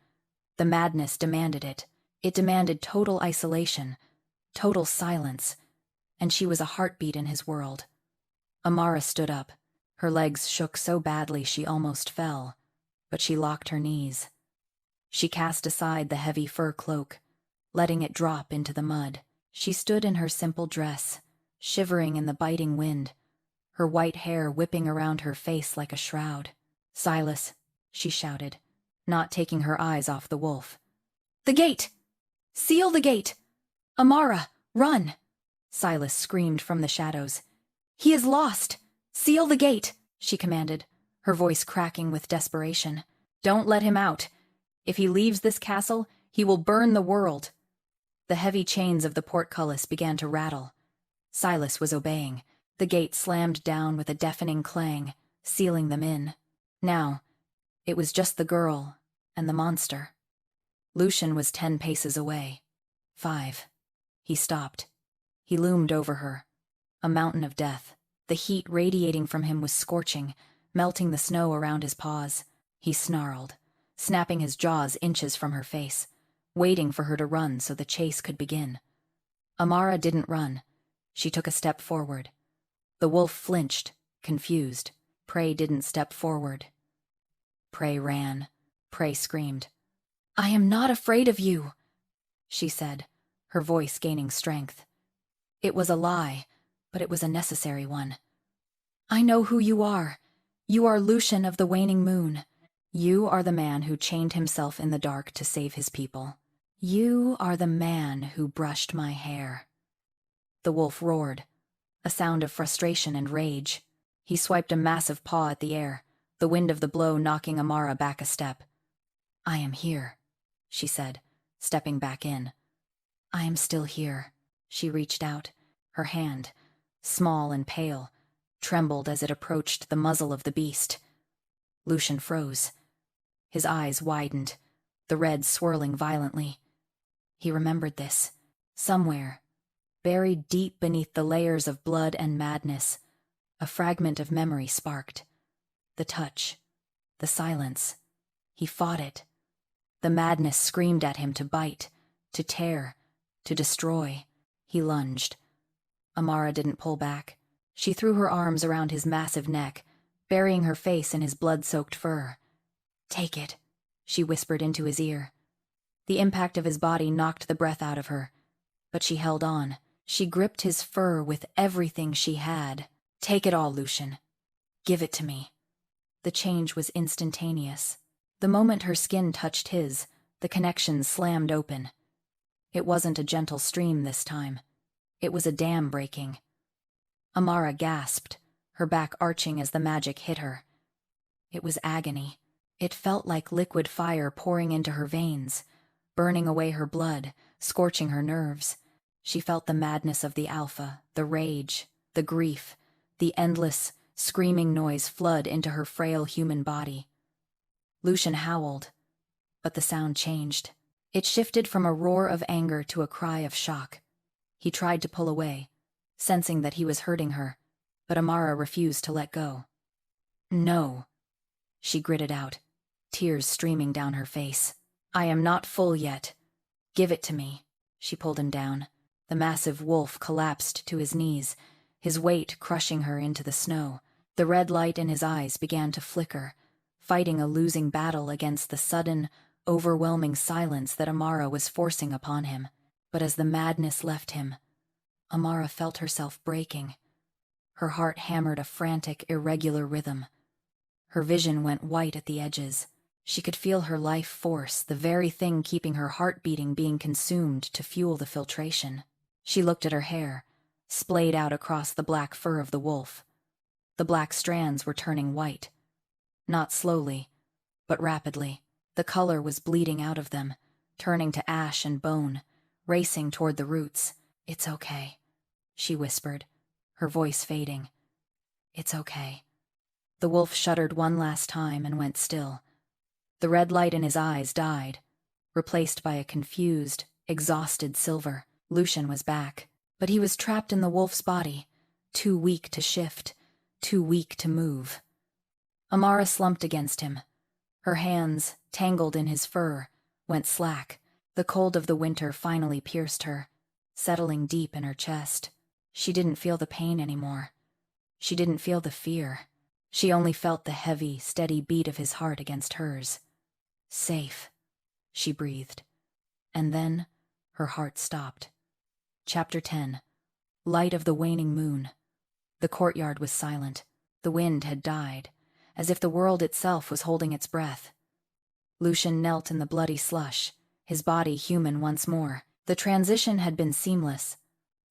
The madness demanded it. It demanded total isolation, total silence, and she was a heartbeat in his world. Amara stood up. Her legs shook so badly she almost fell, but she locked her knees. She cast aside the heavy fur cloak, letting it drop into the mud. She stood in her simple dress, shivering in the biting wind, her white hair whipping around her face like a shroud. "Silas," she shouted, not taking her eyes off the wolf. "The gate! Seal the gate! Amara, run!" Silas screamed from the shadows. "He is lost! Seal the gate!" she commanded, her voice cracking with desperation. "Don't let him out. If he leaves this castle, he will burn the world." The heavy chains of the portcullis began to rattle. Silas was obeying. The gate slammed down with a deafening clang, sealing them in. Now, it was just the girl and the monster. Lucian was 10 paces away. 5. He stopped. He loomed over her, a mountain of death. The heat radiating from him was scorching, melting the snow around his paws. He snarled, snapping his jaws inches from her face, waiting for her to run so the chase could begin. Amara didn't run. She took a step forward. The wolf flinched, confused. Prey didn't step forward. Prey ran. Prey screamed. "I am not afraid of you," she said, her voice gaining strength. It was a lie, but it was a necessary one. "I know who you are. You are Lucian of the Waning Moon. You are the man who chained himself in the dark to save his people. You are the man who brushed my hair." The wolf roared, a sound of frustration and rage. He swiped a massive paw at the air, the wind of the blow knocking Amara back a step. "I am here," she said, stepping back in. "I am still here." She reached out. Her hand, small and pale, trembled as it approached the muzzle of the beast. Lucian froze. His eyes widened, the red swirling violently. He remembered this. Somewhere, buried deep beneath the layers of blood and madness, a fragment of memory sparked. The touch, the silence. He fought it. The madness screamed at him to bite, to tear, to destroy. He lunged. Amara didn't pull back. She threw her arms around his massive neck, burying her face in his blood-soaked fur. "Take it," she whispered into his ear. The impact of his body knocked the breath out of her, but she held on. She gripped his fur with everything she had. "Take it all, Lucian. Give it to me." The change was instantaneous. The moment her skin touched his, the connection slammed open. It wasn't a gentle stream this time. It was a dam breaking. Amara gasped, her back arching as the magic hit her. It was agony. It felt like liquid fire pouring into her veins, burning away her blood, scorching her nerves. She felt the madness of the alpha, the rage, the grief, the endless, screaming noise flood into her frail human body. Lucian howled, but the sound changed. It shifted from a roar of anger to a cry of shock. He tried to pull away, sensing that he was hurting her, but Amara refused to let go. "No," she gritted out, tears streaming down her face. "I am not full yet. Give it to me." She pulled him down. The massive wolf collapsed to his knees, his weight crushing her into the snow. The red light in his eyes began to flicker, fighting a losing battle against the sudden, overwhelming silence that Amara was forcing upon him. But as the madness left him, Amara felt herself breaking. Her heart hammered a frantic, irregular rhythm. Her vision went white at the edges. She could feel her life force, the very thing keeping her heart beating, being consumed to fuel the filtration. She looked at her hair, splayed out across the black fur of the wolf. The black strands were turning white. Not slowly, but rapidly. The color was bleeding out of them, turning to ash and bone, racing toward the roots. "It's okay," she whispered, her voice fading. "It's okay." The wolf shuddered one last time and went still. The red light in his eyes died, replaced by a confused, exhausted silver. Lucian was back, but he was trapped in the wolf's body, too weak to shift, too weak to move. Amara slumped against him. Her hands, tangled in his fur, went slack. The cold of the winter finally pierced her, settling deep in her chest. She didn't feel the pain anymore. She didn't feel the fear. She only felt the heavy, steady beat of his heart against hers. "Safe," she breathed. And then her heart stopped. Chapter 10. Light of the Waning Moon. The courtyard was silent. The wind had died, as if the world itself was holding its breath. Lucian knelt in the bloody slush, his body human once more. The transition had been seamless,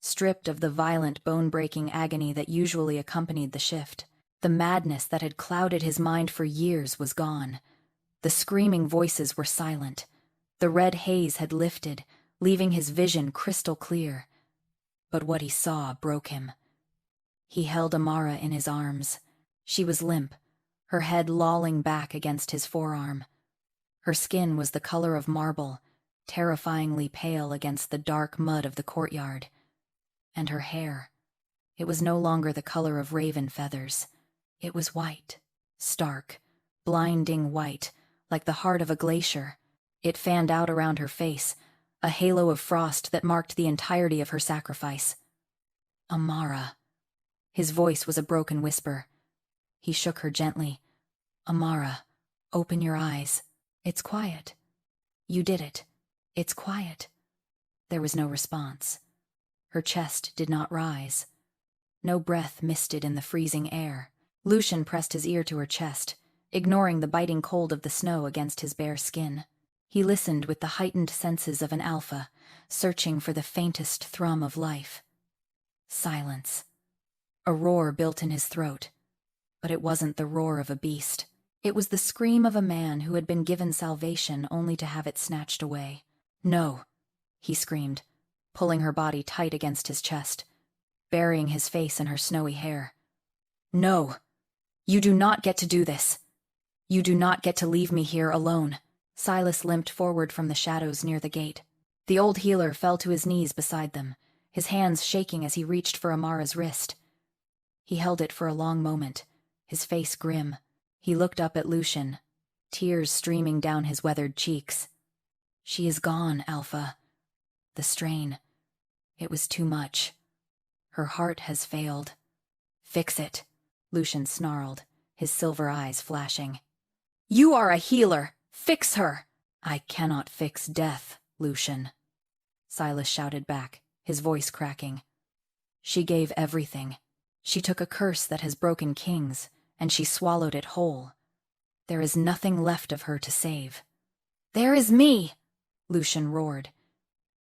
stripped of the violent, bone-breaking agony that usually accompanied the shift. The madness that had clouded his mind for years was gone. The screaming voices were silent. The red haze had lifted, leaving his vision crystal clear. But what he saw broke him. He held Amara in his arms. She was limp, her head lolling back against his forearm. Her skin was the color of marble, terrifyingly pale against the dark mud of the courtyard. And her hair, it was no longer the color of raven feathers. It was white, stark, blinding white, like the heart of a glacier. It fanned out around her face, a halo of frost that marked the entirety of her sacrifice. "Amara." His voice was a broken whisper. He shook her gently. "Amara, open your eyes. It's quiet. You did it. It's quiet." There was no response. Her chest did not rise. No breath misted in the freezing air. Lucian pressed his ear to her chest, ignoring the biting cold of the snow against his bare skin. He listened with the heightened senses of an alpha, searching for the faintest thrum of life. Silence. A roar built in his throat, but it wasn't the roar of a beast. It was the scream of a man who had been given salvation only to have it snatched away. "No," he screamed, pulling her body tight against his chest, burying his face in her snowy hair. "No! You do not get to do this. You do not get to leave me here alone." Silas limped forward from the shadows near the gate. The old healer fell to his knees beside them, his hands shaking as he reached for Amara's wrist. He held it for a long moment, his face grim. He looked up at Lucian, tears streaming down his weathered cheeks. "She is gone, Alpha. The strain. It was too much. Her heart has failed. Fix it," Lucian snarled, his silver eyes flashing. "You are a healer! Fix her!" "I cannot fix death, Lucian," Silas shouted back, his voice cracking. "She gave everything. She took a curse that has broken kings, and she swallowed it whole. There is nothing left of her to save." "There is me!" Lucian roared.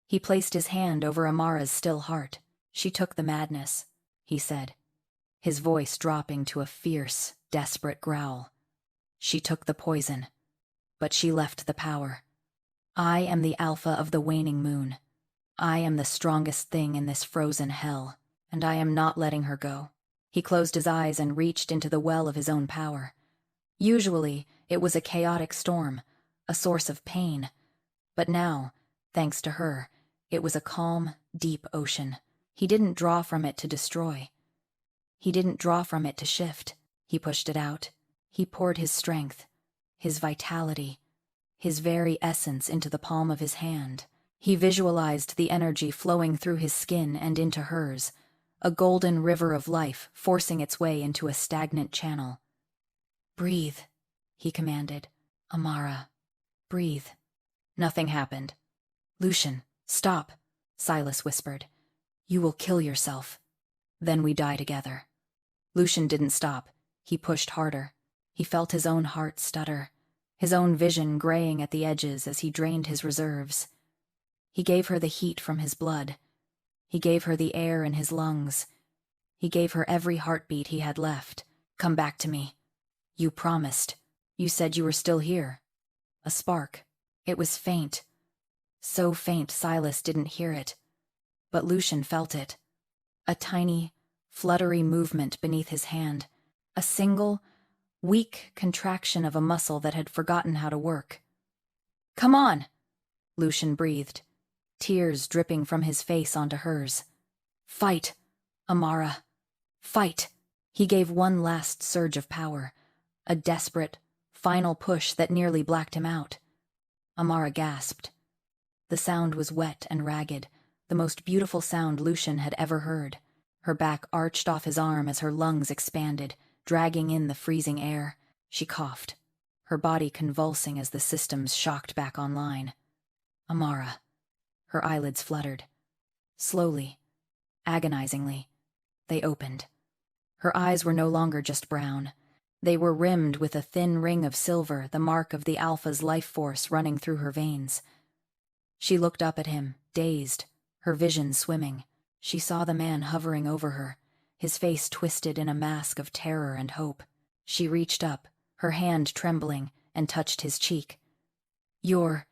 He placed his hand over Amara's still heart. "She took the madness," he said, his voice dropping to a fierce, desperate growl. "She took the poison, but she left the power. I am the Alpha of the Waning Moon. I am the strongest thing in this frozen hell, and I am not letting her go." He closed his eyes and reached into the well of his own power. Usually, it was a chaotic storm, a source of pain. But now, thanks to her, it was a calm, deep ocean. He didn't draw from it to destroy. He didn't draw from it to shift. He pushed it out. He poured his strength, his vitality, his very essence into the palm of his hand. He visualized the energy flowing through his skin and into hers, a golden river of life forcing its way into a stagnant channel. "Breathe," he commanded. "Amara, breathe." Nothing happened. "Lucian, stop," Silas whispered. "You will kill yourself. Then we die together." Lucian didn't stop. He pushed harder. He felt his own heart stutter, his own vision graying at the edges as he drained his reserves. He gave her the heat from his blood. He gave her the air in his lungs. He gave her every heartbeat he had left. "Come back to me. You promised. You said you were still here." A spark. It was faint. So faint Silas didn't hear it. But Lucian felt it. A tiny, fluttery movement beneath his hand. A single, weak contraction of a muscle that had forgotten how to work. "Come on," Lucian breathed, tears dripping from his face onto hers. "Fight, Amara. Fight." He gave one last surge of power, a desperate, final push that nearly blacked him out. Amara gasped. The sound was wet and ragged, the most beautiful sound Lucian had ever heard. Her back arched off his arm as her lungs expanded, dragging in the freezing air. She coughed, her body convulsing as the systems shocked back online. Amara. Her eyelids fluttered. Slowly, agonizingly, they opened. Her eyes were no longer just brown. They were rimmed with a thin ring of silver, the mark of the Alpha's life force running through her veins. She looked up at him, dazed, her vision swimming. She saw the man hovering over her, his face twisted in a mask of terror and hope. She reached up, her hand trembling, and touched his cheek. "You're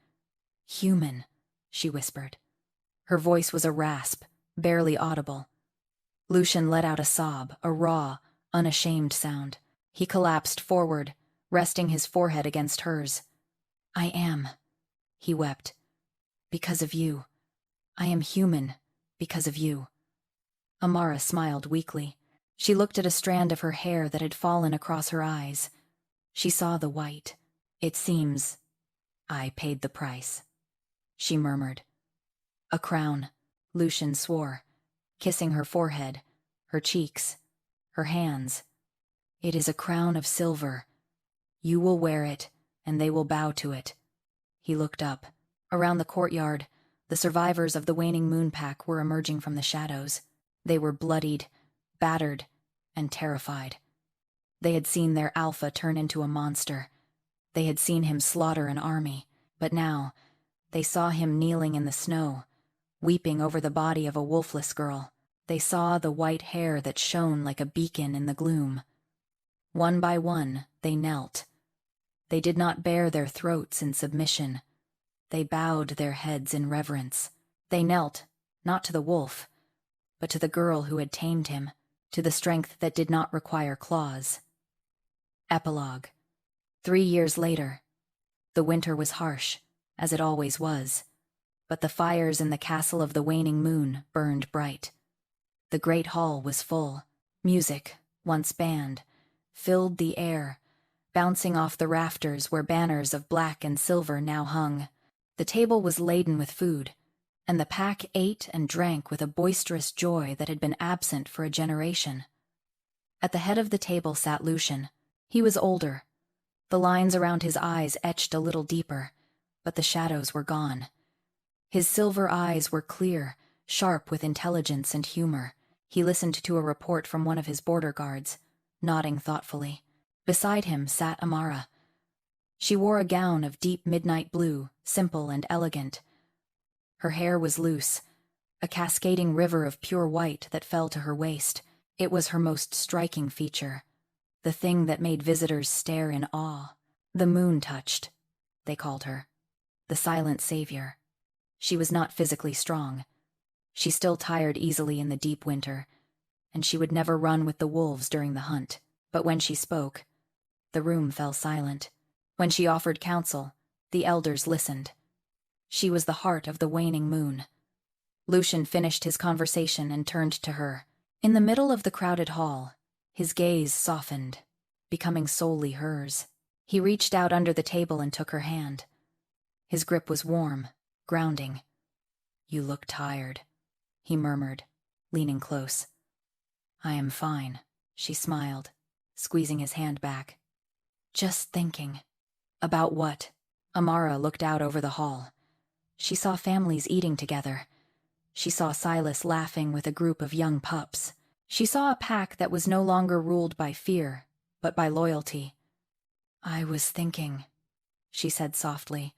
human," she whispered. Her voice was a rasp, barely audible. Lucian let out a sob, a raw, unashamed sound. He collapsed forward, resting his forehead against hers. "I am," he wept. "Because of you. I am human because of you." Amara smiled weakly. She looked at a strand of her hair that had fallen across her eyes. She saw the white. "It seems I paid the price," she murmured. "A crown," Lucian swore, kissing her forehead, her cheeks, her hands. "It is a crown of silver. You will wear it, and they will bow to it." He looked up. Around the courtyard, the survivors of the Waning Moon pack were emerging from the shadows. They were bloodied, battered, and terrified. They had seen their Alpha turn into a monster. They had seen him slaughter an army, but now they saw him kneeling in the snow, weeping over the body of a wolfless girl. They saw the white hair that shone like a beacon in the gloom. One by one, they knelt. They did not bare their throats in submission. They bowed their heads in reverence. They knelt, not to the wolf, but to the girl who had tamed him, to the strength that did not require claws. Epilogue. 3 years later. The winter was harsh, as it always was, but the fires in the castle of the Waning Moon burned bright. The great hall was full. Music, once banned, filled the air, bouncing off the rafters where banners of black and silver now hung. The table was laden with food, and the pack ate and drank with a boisterous joy that had been absent for a generation. At the head of the table sat Lucian. He was older. The lines around his eyes etched a little deeper, but the shadows were gone. His silver eyes were clear, sharp with intelligence and humor. He listened to a report from one of his border guards, nodding thoughtfully. Beside him sat Amara. She wore a gown of deep midnight blue, simple and elegant. Her hair was loose, a cascading river of pure white that fell to her waist. It was her most striking feature, the thing that made visitors stare in awe. The moon touched, they called her, the silent savior. She was not physically strong. She still tired easily in the deep winter, and she would never run with the wolves during the hunt. But when she spoke, the room fell silent. When she offered counsel, the elders listened. She was the heart of the Waning Moon. Lucian finished his conversation and turned to her. In the middle of the crowded hall, his gaze softened, becoming solely hers. He reached out under the table and took her hand. His grip was warm, grounding. "You look tired," he murmured, leaning close. "I am fine," she smiled, squeezing his hand back. "Just thinking." "About what?" Amara looked out over the hall. She saw families eating together. She saw Silas laughing with a group of young pups. She saw a pack that was no longer ruled by fear, but by loyalty. "I was thinking," she said softly,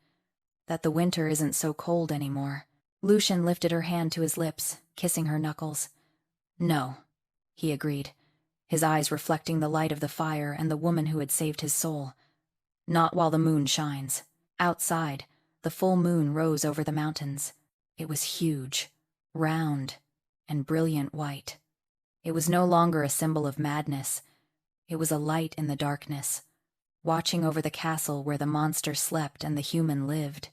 "that the winter isn't so cold anymore." Lucian lifted her hand to his lips, kissing her knuckles. "No," he agreed, his eyes reflecting the light of the fire and the woman who had saved his soul. "Not while the moon shines." Outside, the full moon rose over the mountains. It was huge, round, and brilliant white. It was no longer a symbol of madness. It was a light in the darkness, watching over the castle where the monster slept and the human lived.